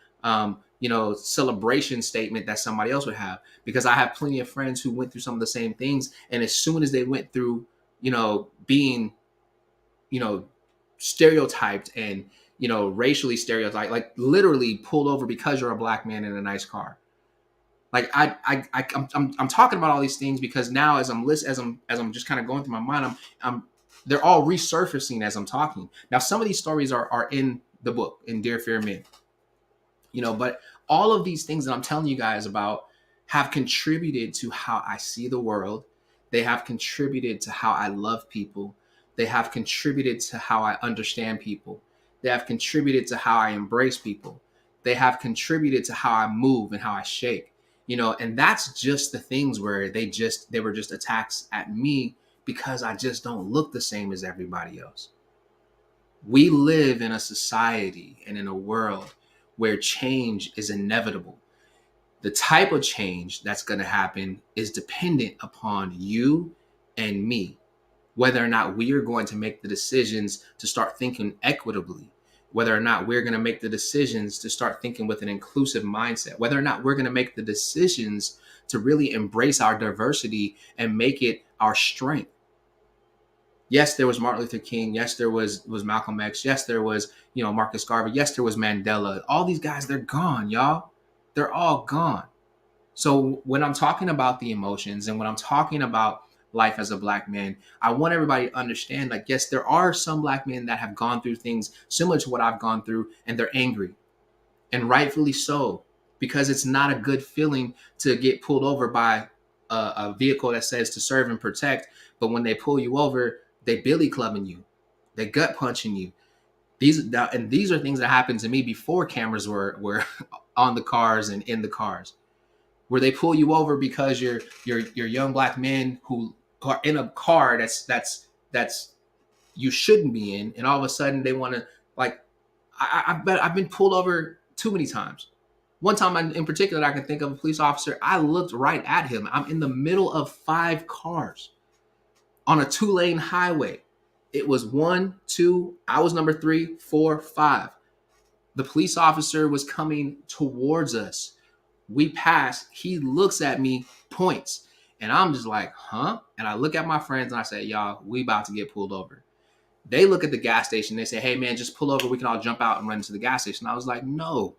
A: you know, celebration statement that somebody else would have, because I have plenty of friends who went through some of the same things, and as soon as they went through, you know, being, you know, stereotyped and, you know, racially stereotyped, like literally pulled over because you're a black man in a nice car. Like I'm talking about all these things because now as I'm just kind of going through my mind, I'm they're all resurfacing as I'm talking. Now some of these stories are in the book in Dear Fear Men, you know, but all of these things that I'm telling you guys about have contributed to how I see the world. They have contributed to how I love people. They have contributed to how I understand people. They have contributed to how I embrace people. They have contributed to how I move and how I shake. You know, and that's just the things where they were just attacks at me because I just don't look the same as everybody else. We live in a society and in a world where change is inevitable. The type of change that's going to happen is dependent upon you and me, whether or not we are going to make the decisions to start thinking equitably, whether or not we're going to make the decisions to start thinking with an inclusive mindset, whether or not we're going to make the decisions to really embrace our diversity and make it our strength. Yes, there was Martin Luther King. Yes, there was Malcolm X. Yes, there was, you know, Marcus Garvey. Yes, there was Mandela. All these guys, they're gone, y'all. They're all gone. So when I'm talking about the emotions and when I'm talking about life as a black man, I want everybody to understand, like, yes, there are some black men that have gone through things similar to what I've gone through, and they're angry, and rightfully so, because it's not a good feeling to get pulled over by a vehicle that says to serve and protect, but when they pull you over, they billy clubbing you, they gut punching you. These are things that happened to me before cameras were on the cars and in the cars, where they pull you over because you're young black men who are in a car that's you shouldn't be in, and all of a sudden they want to, like, I've been pulled over too many times. One time in particular, I can think of a police officer. I looked right at him. I'm in the middle of 5 cars on a 2-lane highway. It was 1, 2. I was number 3, 4, 5. The police officer was coming towards us. We pass. He looks at me, points, and I'm just like, huh? And I look at my friends and I say, y'all, we about to get pulled over. They look at the gas station. They say, hey, man, just pull over. We can all jump out and run to the gas station. I was like, no,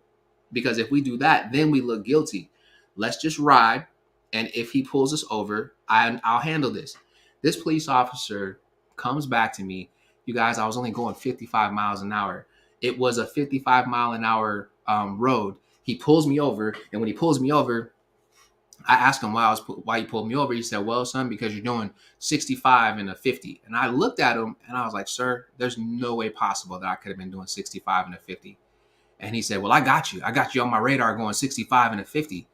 A: because if we do that, then we look guilty. Let's just ride. And if he pulls us over, I'll handle this. This police officer comes back to me. You guys, I was only going 55 miles an hour. It was a 55-mile-an-hour road. He pulls me over. And when he pulls me over, I asked him why he pulled me over. He said, well, son, because you're doing 65 and a 50. And I looked at him and I was like, sir, there's no way possible that I could have been doing 65 and a 50. And he said, well, I got you. I got you on my radar going 65 and a 50.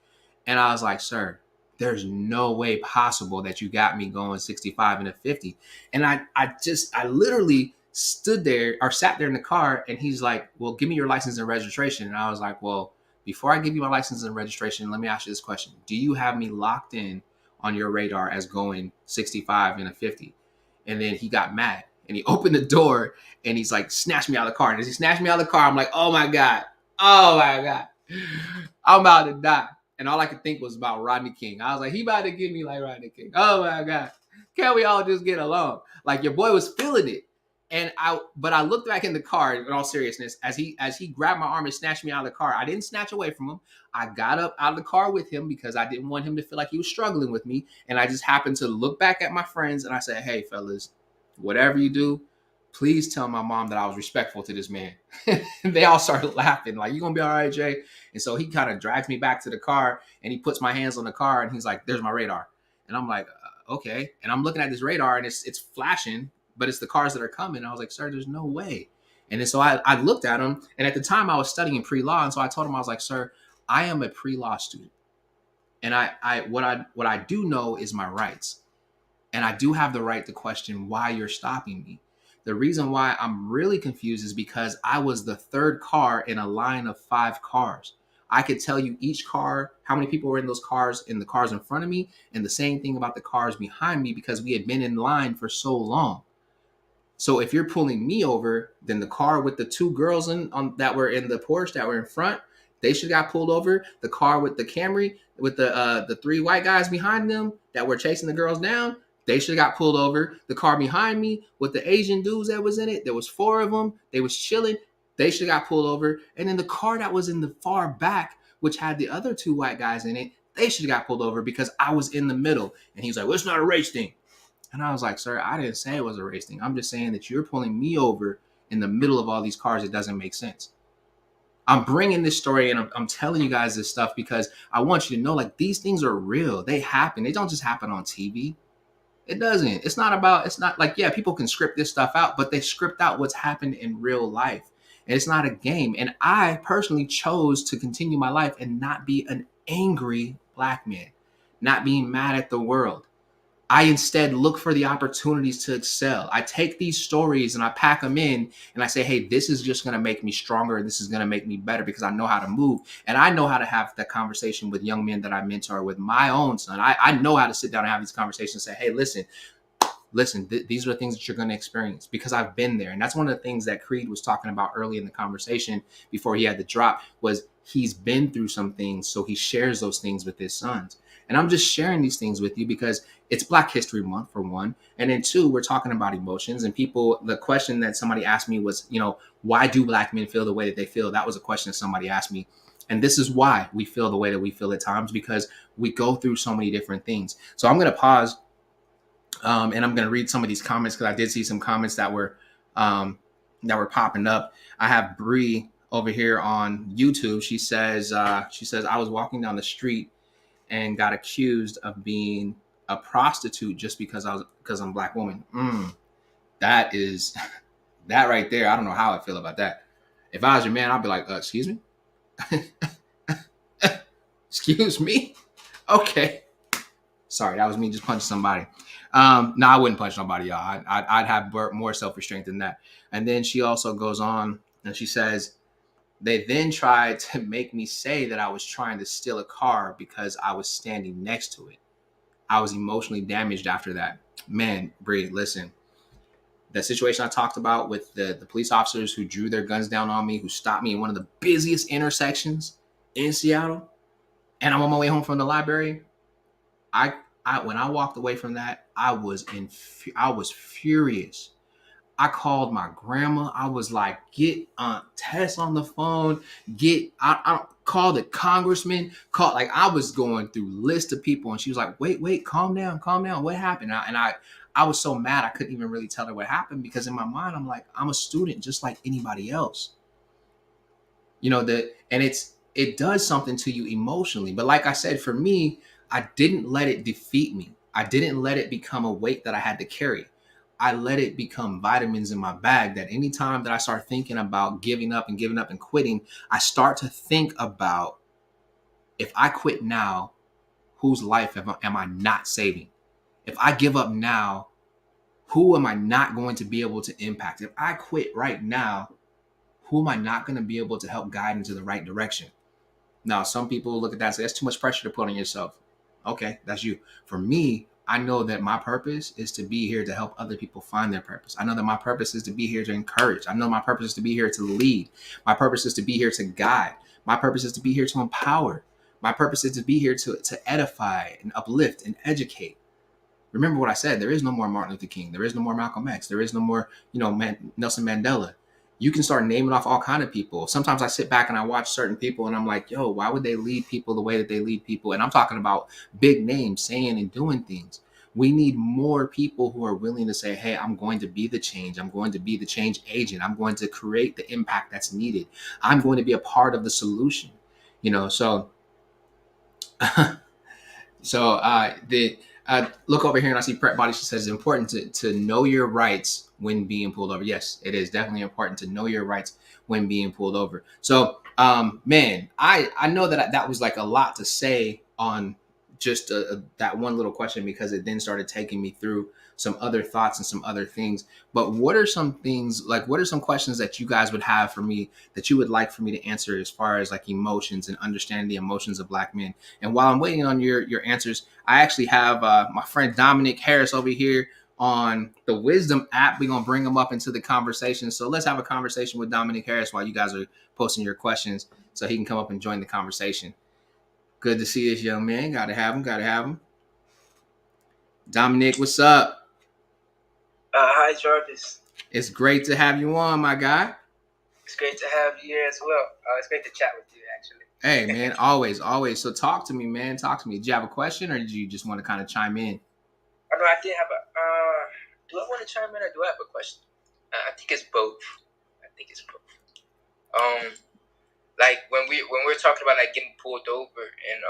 A: And I was like, sir, there's no way possible that you got me going 65 and a 50. And I literally stood there or sat there in the car, and he's like, well, give me your license and registration. And I was like, well, before I give you my license and registration, let me ask you this question. Do you have me locked in on your radar as going 65 and a 50? And then he got mad and he opened the door and he's like, snatched me out of the car. And as he snatched me out of the car, I'm like, oh my God. Oh my God. I'm about to die. And all I could think was about Rodney King. I was like, he about to get me like Rodney King. Oh my God. Can't we all just get along? Like, your boy was feeling it. But I looked back in the car in all seriousness as he grabbed my arm and snatched me out of the car. I didn't snatch away from him. I got up out of the car with him because I didn't want him to feel like he was struggling with me. And I just happened to look back at my friends and I said, hey, fellas, whatever you do, please tell my mom that I was respectful to this man. They all started laughing, like, you gonna be all right, Jay? And so he kind of drags me back to the car and he puts my hands on the car and he's like, there's my radar. And I'm like, okay. And I'm looking at this radar and it's flashing, but it's the cars that are coming. I was like, sir, there's no way. And then so I looked at him, and at the time I was studying pre-law. And so I told him, I was like, sir, I am a pre-law student. And what I do know is my rights. And I do have the right to question why you're stopping me. The reason why I'm really confused is because I was the third car in a line of 5 cars. I could tell you each car, how many people were in those cars, in the cars in front of me, and the same thing about the cars behind me because we had been in line for so long. So if you're pulling me over, then the car with the 2 girls that were in the Porsche that were in front, they should have got pulled over. The car with the Camry with the 3 white guys behind them that were chasing the girls down, they should have got pulled over. The car behind me with the Asian dudes that was in it, there was 4 of them. They was chilling. They should have got pulled over. And then the car that was in the far back, which had the other 2 white guys in it, they should have got pulled over because I was in the middle. And he was like, well, it's not a race thing. And I was like, sir, I didn't say it was a race thing. I'm just saying that you're pulling me over in the middle of all these cars. It doesn't make sense. I'm bringing this story and I'm telling you guys this stuff because I want you to know, like, these things are real. They happen. They don't just happen on TV. It doesn't. It's not like, yeah, people can script this stuff out, but they script out what's happened in real life. And it's not a game. And I personally chose to continue my life and not be an angry black man, not being mad at the world. I instead look for the opportunities to excel. I take these stories and I pack them in and I say, hey, this is just going to make me stronger. And this is going to make me better because I know how to move. And I know how to have that conversation with young men that I mentor, with my own son. I know how to sit down and have these conversations and say, hey, listen, these are the things that you're going to experience because I've been there. And that's one of the things that Creed was talking about early in the conversation before he had the drop was he's been through some things. So he shares those things with his sons. And I'm just sharing these things with you because it's Black History Month, for one. And then 2, we're talking about emotions. And people, the question that somebody asked me was, why do black men feel the way that they feel? That was a question that somebody asked me. And this is why we feel the way that we feel at times, because we go through so many different things. So I'm going to pause and I'm going to read some of these comments because I did see some comments that were popping up. I have Bree over here on YouTube. She says, I was walking down the street and got accused of being a prostitute just because I'm a black woman. That right there. I don't know how I feel about that. If I was your man, I'd be like, excuse me? Excuse me? Okay. Sorry, that was me just punching somebody. No, I wouldn't punch nobody, y'all. I'd have more self-restraint than that. And then she also goes on and she says, they then tried to make me say that I was trying to steal a car because I was standing next to it. I was emotionally damaged after that. Man, Bree, listen. The situation I talked about with the police officers who drew their guns down on me, who stopped me in one of the busiest intersections in Seattle, and I'm on my way home from the library. When I walked away from that, I was furious. I called my grandma. I was like, get Aunt Tess on the phone. I called the congressman. I was going through list of people, and she was like, wait, calm down. What happened? I was so mad I couldn't even really tell her what happened because in my mind I'm like, I'm a student just like anybody else. It does something to you emotionally. But like I said, for me, I didn't let it defeat me. I didn't let it become a weight that I had to carry. I let it become vitamins in my bag that anytime that I start thinking about giving up and quitting, I start to think about, if I quit now, whose life am I not saving? If I give up now, Who am I not going to be able to impact? If I quit right now, who am I not going to be able to help guide into the right direction? Now, some people look at that and say, that's too much pressure to put on yourself. Okay, that's you. For me, I know that my purpose is to be here to help other people find their purpose. I know that my purpose is to be here to encourage. I know my purpose is to be here to lead. My purpose is to be here to guide. My purpose is to be here to empower. My purpose is to be here to edify and uplift and educate. Remember what I said. There is no more Martin Luther King. There is no more Malcolm X. There is no more, Nelson Mandela. You can start naming off all kind of people. Sometimes I sit back and I watch certain people and I'm like, yo, why would they lead people the way that they lead people? And I'm talking about big names saying and doing things. We need more people who are willing to say, hey, I'm going to be the change. I'm going to be the change agent. I'm going to create the impact that's needed. I'm going to be a part of the solution. So the look over here and I see Prep Body. She says it's important to know your rights when being pulled over. Yes, it is definitely important to know your rights when being pulled over. So, man, I know that was like a lot to say on just that one little question, because it then started taking me through some other thoughts and some other things. But what are some things, like what are some questions that you guys would have for me that you would like for me to answer as far as like emotions and understanding the emotions of Black men? And while I'm waiting on your answers, I actually have my friend Dominic Harris over here on the Wisdom app. We're gonna bring him up into the conversation. So let's have a conversation with Dominic Harris while you guys are posting your questions, so he can come up and join the conversation. Good to see this young man. Gotta have him. Gotta have him. Dominic, what's up?
C: Hi, Jarvis.
A: It's great to have you on, my guy.
C: It's great to have you here as well. It's great to chat with you, actually.
A: Hey, man, always, always. So talk to me, man. Talk to me. Did you have a question, or did you just want to kind of chime in?
C: I know I did have a. Do I want to chime in, or do I have a question? I think it's both. Like when we're talking about like getting pulled over and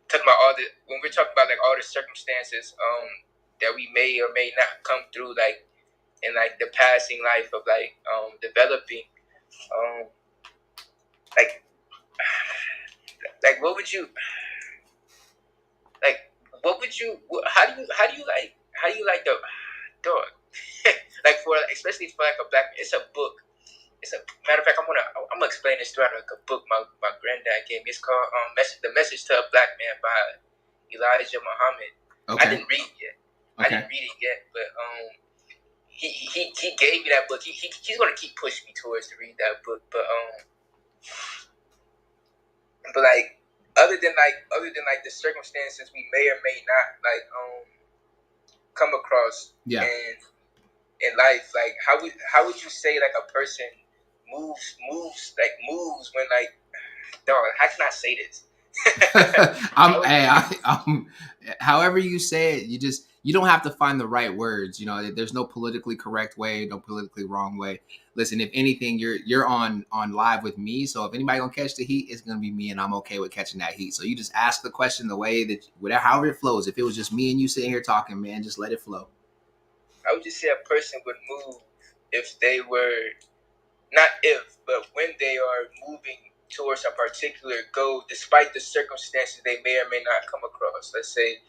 C: talking about when we're talking about like all the circumstances that we may or may not come through, like in like the passing life of like developing like what would you like how do you like the dog like for especially for like a Black man, it's a book. It's a matter of fact, I'm gonna explain this throughout like a book my granddad gave me. It's called The Message to a Black Man by Elijah Muhammad.
A: Okay.
C: I didn't read it yet. But he gave me that book. He's gonna keep pushing me towards to read that book. But like other than the circumstances we may or may not like come across in life, like how would you say like a person moves when like, dog, how can I say this?
A: However you say it, you don't have to find the right words. There's no politically correct way, no politically wrong way. Listen, if anything, you're on live with me, so if anybody gonna catch the heat, it's gonna be me, and I'm okay with catching that heat. So you just ask the question the way that whatever, however it flows. If it was just me and you sitting here talking, man, just let it flow.
C: I would just say a person would move if they were not if, but when they are moving towards a particular goal, despite the circumstances they may or may not come across. Let's say,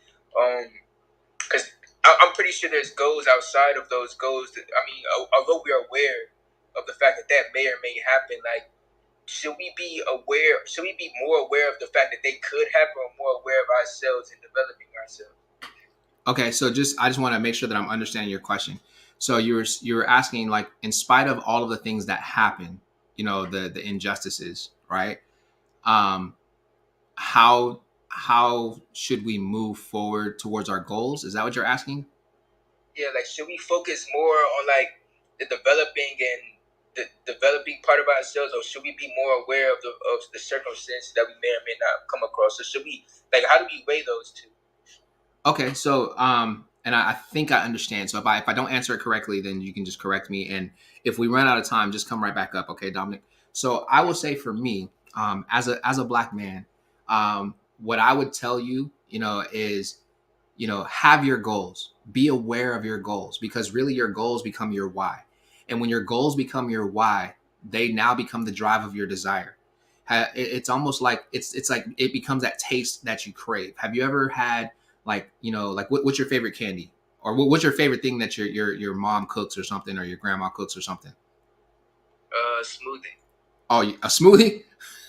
C: because I'm pretty sure there's goals outside of those goals. Although we are aware of the fact that may or may happen, like, should we be more aware of the fact that they could happen, or more aware of ourselves and developing ourselves?
A: Okay, so I just want to make sure that I'm understanding your question. So you're asking, like, in spite of all of the things that happen, the injustices, right? How should we move forward towards our goals? Is that what you're asking?
C: Yeah, like, should we focus more on like the developing part of ourselves, or should we be more aware of the circumstances that we may or may not come across? So should we, like, how do we weigh those two?
A: Okay, so and I think I understand. So if I don't answer it correctly, then you can just correct me. And if we run out of time, just come right back up. Okay, Dominic. So I will say for me, as a Black man, what I would tell you, is, have your goals. Be aware of your goals, because really your goals become your why. And when your goals become your why, they now become the drive of your desire. It's almost like it's like it becomes that taste that you crave. Have you ever had, like, what's your favorite candy? Or what's your favorite thing that your mom cooks or something, or your grandma cooks or something?
C: Smoothie.
A: Oh, a smoothie.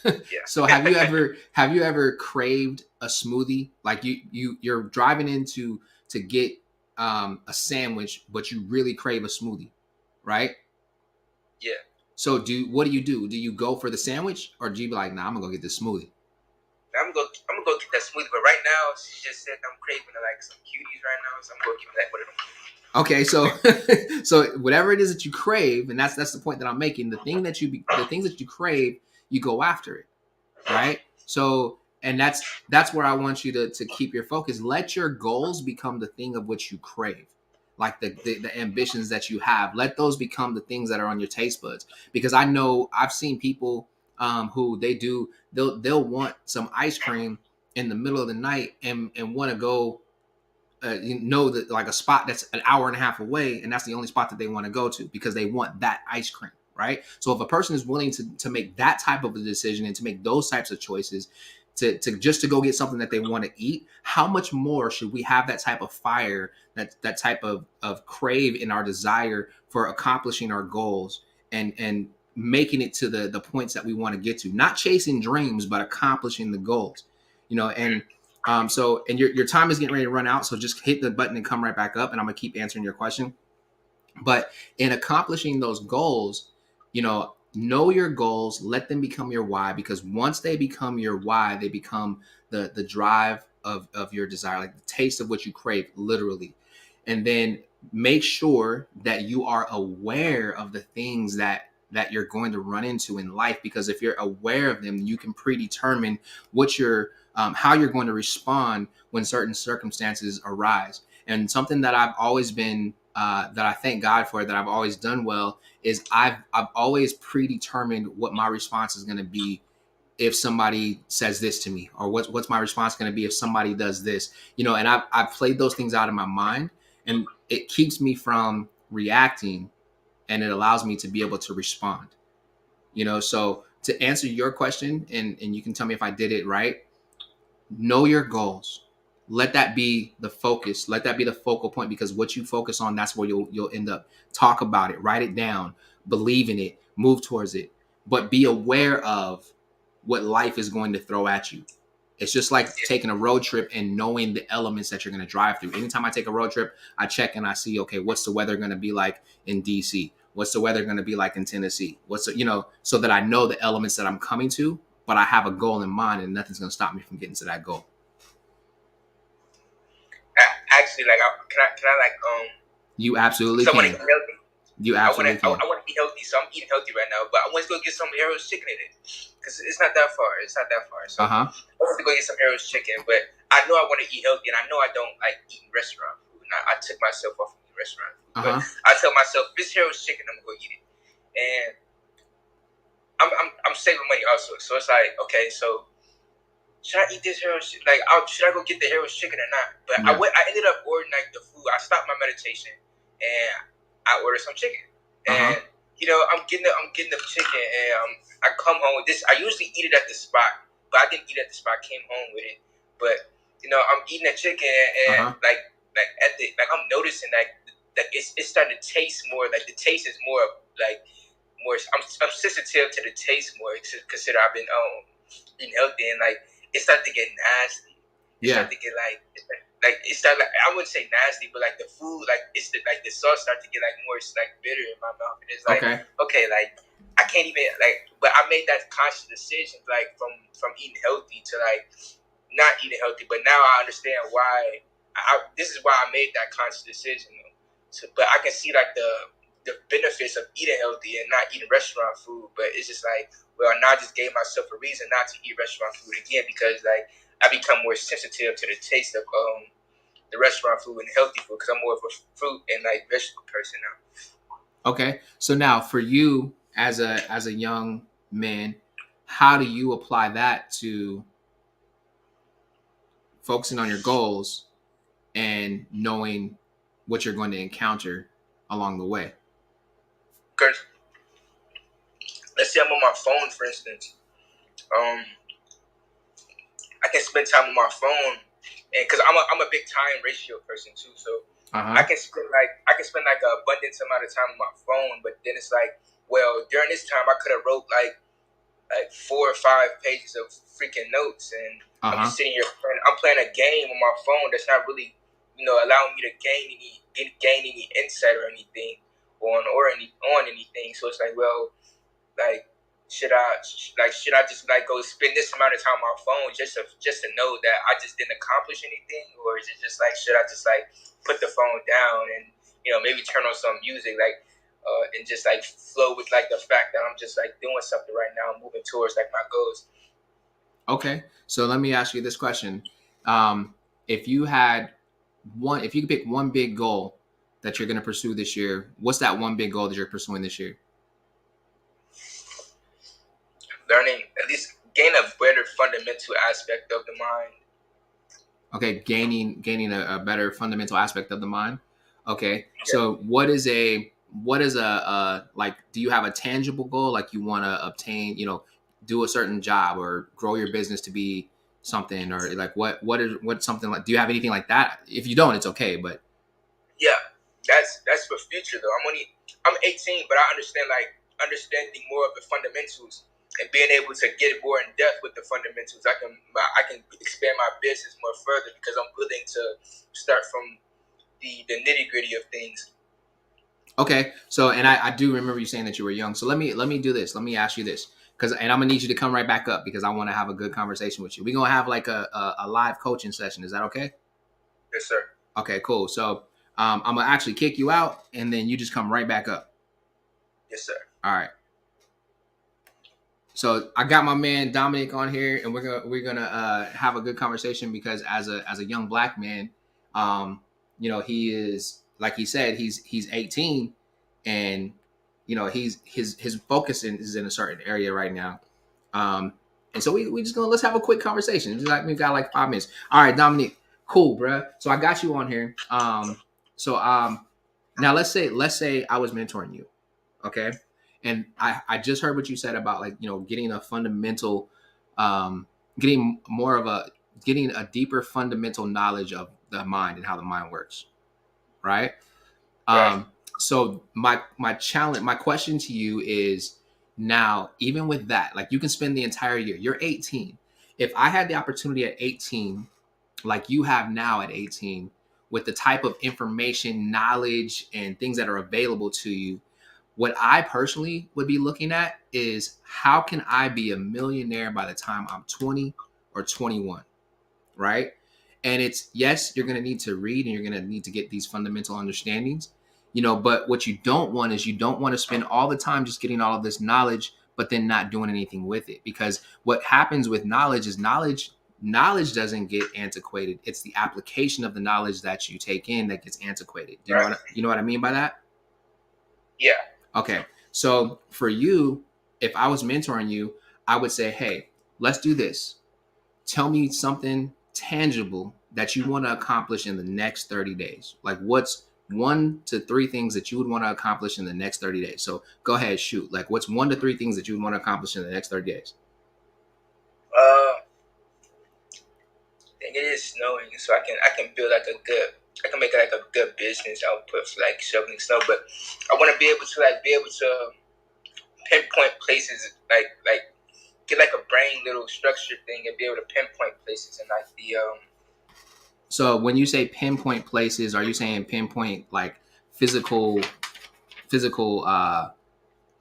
C: Yeah.
A: So have you ever craved a smoothie? Like you're driving into to get a sandwich, but you really crave a smoothie, right?
C: Yeah.
A: So what do you do? Do you go for the sandwich, or do you be like, nah, I'm gonna go get this smoothie?
C: I'm gonna go get that smoothie, but right now she just said I'm craving like some cuties right now, so I'm gonna give that one of them.
A: Okay, so so whatever it is that you crave, and that's the point that I'm making. The things that you crave, you go after it, right? So, and that's where I want you to keep your focus. Let your goals become the thing of which you crave, like the ambitions that you have. Let those become the things that are on your taste buds. Because I know I've seen people who they'll want some ice cream in the middle of the night and want to go you know that like a spot that's an hour and a half away, and that's the only spot that they want to go to because they want that ice cream, right? So if a person is willing to make that type of a decision and to make those types of choices to just to go get something that they want to eat, how much more should we have that type of fire, that type of crave in our desire for accomplishing our goals and making it to the points that we want to get to, not chasing dreams but accomplishing the goals, and so, and your time is getting ready to run out. So just hit the button and come right back up, and I'm gonna keep answering your question. But in accomplishing those goals, know your goals, let them become your why, because once they become your why, they become the drive of your desire, like the taste of what you crave, literally. And then make sure that you are aware of the things that you're going to run into in life, because if you're aware of them, you can predetermine what you're how you're going to respond when certain circumstances arise. And something that I've always been that I thank God for, that I've always done well, is I've always predetermined what my response is going to be if somebody says this to me, or what's my response going to be if somebody does this, and I've played those things out in my mind, and it keeps me from reacting, and it allows me to be able to respond. So to answer your question, and you can tell me if I did it right, know your goals, let that be the focus, let that be the focal point, because what you focus on, that's where you'll end up. Talk about it, write it down, believe in it, move towards it, but be aware of what life is going to throw at you. It's just like taking a road trip and knowing the elements that you're going to drive through. Anytime I take a road trip, I check and I see, okay, what's the weather going to be like in DC? What's the weather going to be like in Tennessee? So that I know the elements that I'm coming to, but I have a goal in mind, and nothing's going to stop me from getting to that goal.
C: Actually, like, can I like
A: You absolutely
C: so I want to
A: can.
C: eat healthy.
A: You absolutely can.
C: I want to be healthy, so I'm eating healthy right now. But I want to go get some Harold's chicken in it because it's not that far. It's not that far. So I want to go get some Harold's chicken. But I know I want to eat healthy, and I know I don't like eating restaurant food. And I took myself off of eating restaurant food. But I tell myself, this Harold's chicken, I'm gonna go eat it, and I'm saving money also. So it's like, okay, so should I eat this Harold's chicken? Like, should I go get the Harold's chicken or not? But I ended up ordering like the food. I stopped my meditation and I ordered some chicken. And I'm getting the chicken, and I come home with this. I usually eat it at the spot, but I didn't eat it at the spot. I came home with it, but I'm eating the chicken, and like I'm noticing that it's starting to taste more. Like the taste is more like more. I'm sensitive to the taste more. Consider I've been eating healthy, and like it started to get nasty. It started to get like it started like, I wouldn't say nasty, but like the food, like the sauce started to get like more like bitter in my mouth. And it's like okay, like I can't even like. But I made that conscious decision like from eating healthy to like not eating healthy. But now I understand why. This is why I made that conscious decision. So, but I can see like the benefits of eating healthy and not eating restaurant food. But it's just like, well, now I just gave myself a reason not to eat restaurant food again, because like I become more sensitive to the taste of the restaurant food and healthy food, because I'm more of a fruit and like vegetable person now.
A: Okay, so now for you as a young man, how do you apply that to focusing on your goals and knowing what you're going to encounter along the way?
C: Because let's say I'm on my phone, for instance. I can spend time on my phone, and because I'm a big time ratio person too. So I can spend like an abundance amount of time on my phone, but then it's like, well, during this time I could have wrote like 4 or 5 pages of freaking notes, and I'm just sitting here I'm playing a game on my phone that's not really, allowing me to gain any insight or anything on anything. So it's like, well, like should I just like go spend this amount of time on my phone just to know that I just didn't accomplish anything, or is it just like should I just like put the phone down and maybe turn on some music like and just like flow with like the fact that I'm just like doing something right now, moving towards like my goals.
A: Okay, so let me ask you this question: if you could pick one big goal that you're going to pursue this year, what's that one big goal that you're pursuing this year?
C: Learning, at least gain a better fundamental aspect of the mind.
A: Okay, gaining a better fundamental aspect of the mind. Okay,
C: Yeah.
A: so what is a like? Do you have a tangible goal, like you want to obtain, do a certain job or grow your business to be something, or like what's something like? Do you have anything like that? If you don't, it's okay, but
C: yeah, that's for future though. I'm 18, but I understanding more of the fundamentals and being able to get more in depth with the fundamentals. I can expand my business more further because I'm willing to start from the nitty gritty of things.
A: Okay, so and I do remember you saying that you were young. So let me do this. Let me ask you this, and I'm gonna need you to come right back up because I want to have a good conversation with you. We're gonna have like a live coaching session. Is that okay?
C: Yes, sir.
A: Okay, cool. So I'm gonna actually kick you out, and then you just come right back up.
C: Yes, sir.
A: All right. So I got my man Dominic on here, and we're gonna have a good conversation because as a young black man, he is, like he said, he's 18, and his focus is in a certain area right now, and so we just let's have a quick conversation. Just like we got like 5 minutes. All right, Dominic, cool, bruh. So I got you on here. Now let's say I was mentoring you, okay? And I just heard what you said about like getting a fundamental, getting a deeper fundamental knowledge of the mind and how the mind works, right?
C: Right.
A: So my question to you is, now even with that, like you can spend the entire year. You're 18. If I had the opportunity at 18, like you have now at 18, with the type of information, knowledge, and things that are available to you, what I personally would be looking at is how can I be a millionaire by the time I'm 20 or 21, right? And it's, yes, you're going to need to read and you're going to need to get these fundamental understandings, but what you don't want is you don't want to spend all the time just getting all of this knowledge, but then not doing anything with it. Because what happens with knowledge is knowledge doesn't get antiquated. It's the application of the knowledge that you take in that gets antiquated. Do you know what I mean by that?
C: Yeah.
A: Okay, so for you, if I was mentoring you, I would say, hey, let's do this. Tell me something tangible that you want to accomplish in the next 30 days. Like what's 1 to 3 things that you would want to accomplish in the next 30 days? So go ahead, shoot. Like what's 1 to 3 things that you would want to accomplish in the next 30 days?
C: And it is snowing, so I can build I can make like a good business output for like shoveling snow, but I want to be able to pinpoint places, like get like a brain little structure thing and be able to pinpoint places and like the
A: So when you say pinpoint places, are you saying pinpoint like physical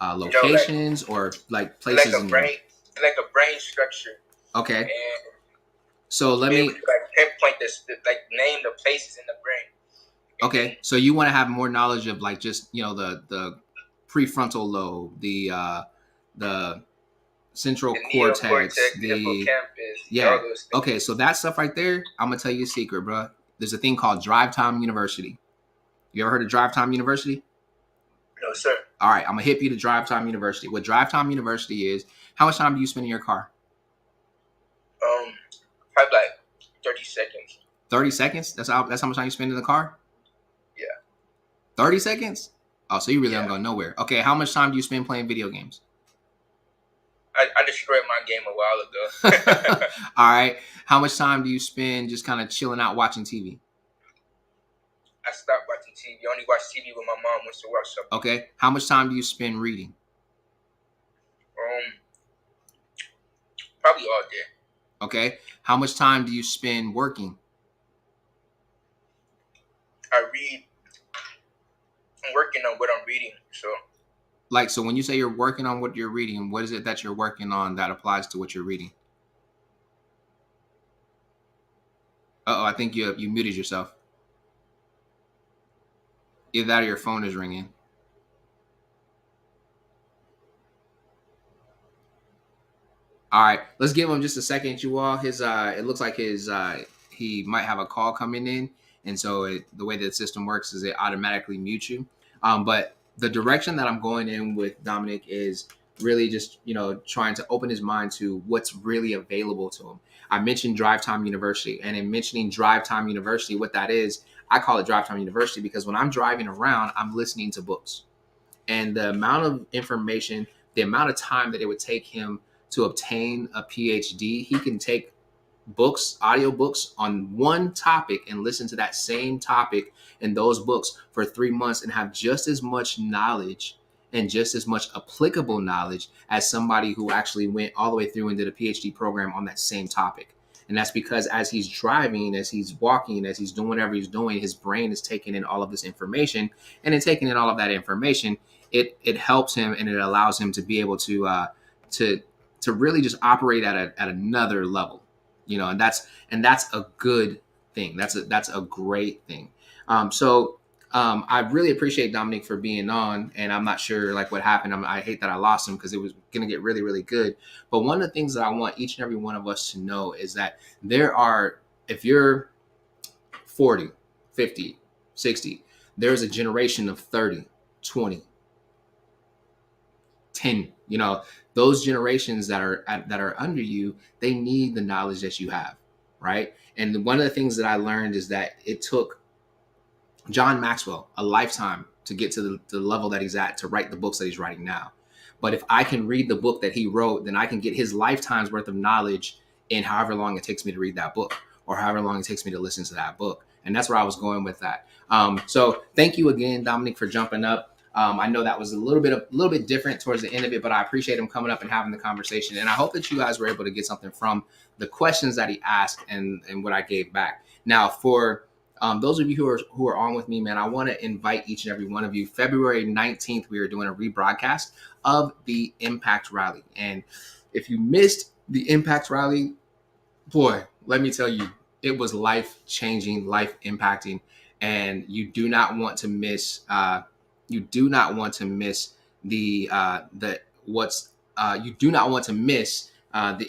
A: locations, or like places
C: like a brain structure?
A: Okay.
C: And
A: so let me
C: like pinpoint this, like name the places in the brain.
A: Okay, so you want to have more knowledge of like just the prefrontal lobe, the central
C: The
A: cortex,
C: neocortex, the hippocampus,
A: yeah.
C: all those things.
A: Okay, so that stuff right there, I'm gonna tell you a secret, bro. There's a thing called Drive Time University. You ever heard of Drive Time University?
C: No, sir.
A: All right, I'm gonna hip you to Drive Time University. What Drive Time University is, how much time do you spend in your car?
C: Probably like 30 seconds.
A: 30 seconds? That's how much time you spend in the car?
C: Yeah.
A: 30 seconds? Oh, so you really don't go nowhere. Okay, how much time do you spend playing video games?
C: I destroyed my game a while ago.
A: All right. How much time do you spend just kind of chilling out watching TV?
C: I stopped watching TV. I only watch TV when my mom wants to watch something.
A: Okay. How much time do you spend reading?
C: Probably all day.
A: Okay. How much time do you spend working?
C: I read. I'm working on what I'm reading. So
A: So when you say you're working on what you're reading, what is it that you're working on that applies to what you're reading? I think you muted yourself. Either that or your phone is ringing. All right, let's give him just a second, you all. It looks like he might have a call coming in, and so the way that the system works is it automatically mutes you. But the direction that I'm going in with Dominic is really just trying to open his mind to what's really available to him. I mentioned Drive Time University, and in mentioning Drive Time University, what that is, I call it Drive Time University because when I'm driving around, I'm listening to books, and the amount of information, the amount of time that it would take him to obtain a PhD, he can take audio books on one topic and listen to that same topic in those books for 3 months and have just as much knowledge and just as much applicable knowledge as somebody who actually went all the way through and did a PhD program on that same topic. And that's because as he's driving, as he's walking, as he's doing whatever he's doing, his brain is taking in all of this information. And in taking in all of that information, it helps him and it allows him to be able to really just operate at another level, and that's a good thing. That's a great thing. I really appreciate Dominic for being on, and I'm not sure what happened. I hate that I lost him because it was going to get really, really good. But one of the things that I want each and every one of us to know is that if you're 40, 50, 60, there's a generation of 30, 20, 10, those generations that are under you, they need the knowledge that you have, right? And one of the things that I learned is that it took John Maxwell a lifetime to get to the level that he's at, to write the books that he's writing now. But if I can read the book that he wrote, then I can get his lifetime's worth of knowledge in however long it takes me to read that book or however long it takes me to listen to that book. And that's where I was going with that. So thank you again, Dominic, for jumping up. I know that was a little bit different towards the end of it, but I appreciate him coming up and having the conversation. And I hope that you guys were able to get something from the questions that he asked and what I gave back. Now, for those of you who are on with me, man, I want to invite each and every one of you. February 19th, we are doing a rebroadcast of the Impact Rally. And if you missed the Impact Rally, boy, let me tell you, it was life-changing, life-impacting, and you do not want to miss. You do not want to miss the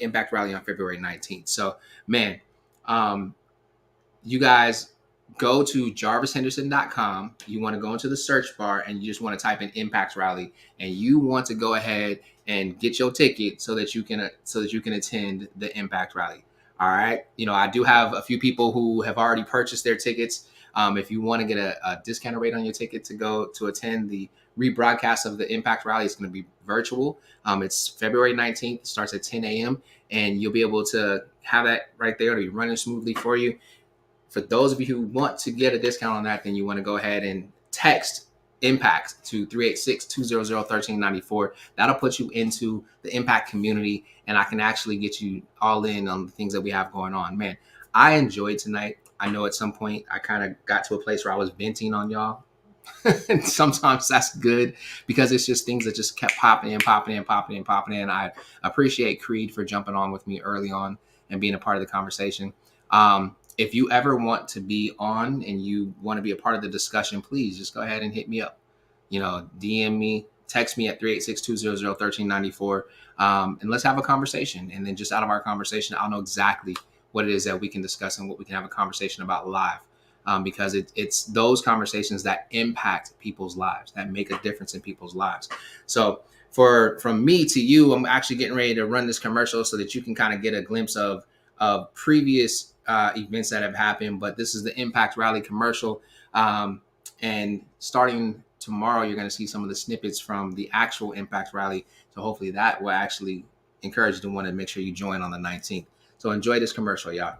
A: Impact Rally on February 19th. So, man, you guys go to jarvishenderson.com. You want to go into the search bar and you just want to type in Impact Rally, and you want to go ahead and get your ticket so that you can attend the Impact Rally. All right. I do have a few people who have already purchased their tickets. If you want to get a discounted rate on your ticket to go to attend the rebroadcast of the Impact Rally, it's going to be virtual. It's February 19th. It starts at 10 a.m. and you'll be able to have that right there to be running smoothly for you. For those of you who want to get a discount on that, then you want to go ahead and text Impact to 386-200-1394. That'll put you into the Impact community, and I can actually get you all in on the things that we have going on. Man, I enjoyed tonight. I know at some point I kind of got to a place where I was venting on y'all. And sometimes that's good because it's just things that just kept popping in. I appreciate Creed for jumping on with me early on and being a part of the conversation. If you ever want to be on and you want to be a part of the discussion, please just go ahead and hit me up. DM me, text me at 386-200-1394, and let's have a conversation. And then just out of our conversation, I'll know exactly what it is that we can discuss and what we can have a conversation about live. Because it's those conversations that impact people's lives, that make a difference in people's lives. So from me to you, I'm actually getting ready to run this commercial so that you can kind of get a glimpse of previous events that have happened. But this is the Impact Rally commercial. And starting tomorrow, you're going to see some of the snippets from the actual Impact Rally. So hopefully that will actually encourage you to want to make sure you join on the 19th. So enjoy this commercial, y'all.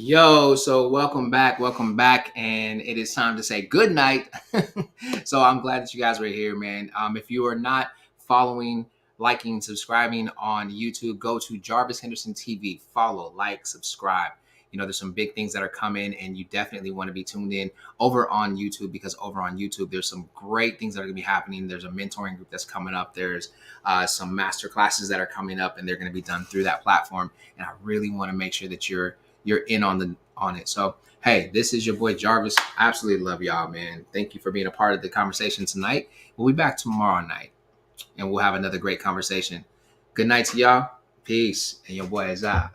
A: Yo, so welcome back, and it is time to say good night. So I'm glad that you guys were here, man. If you are not following, liking, subscribing on YouTube, go to Jarvis Henderson TV. Follow, like, subscribe. You know, there's some big things that are coming, and you definitely want to be tuned in over on YouTube, because over on YouTube, there's some great things that are going to be happening. There's a mentoring group that's coming up. There's some master classes that are coming up, and they're going to be done through that platform. And I really want to make sure that you're in on it. So hey, this is your boy Jarvis. I absolutely love y'all, man. Thank you for being a part of the conversation tonight. We'll be back tomorrow night, and we'll have another great conversation. Good night to y'all. Peace, and your boy is out.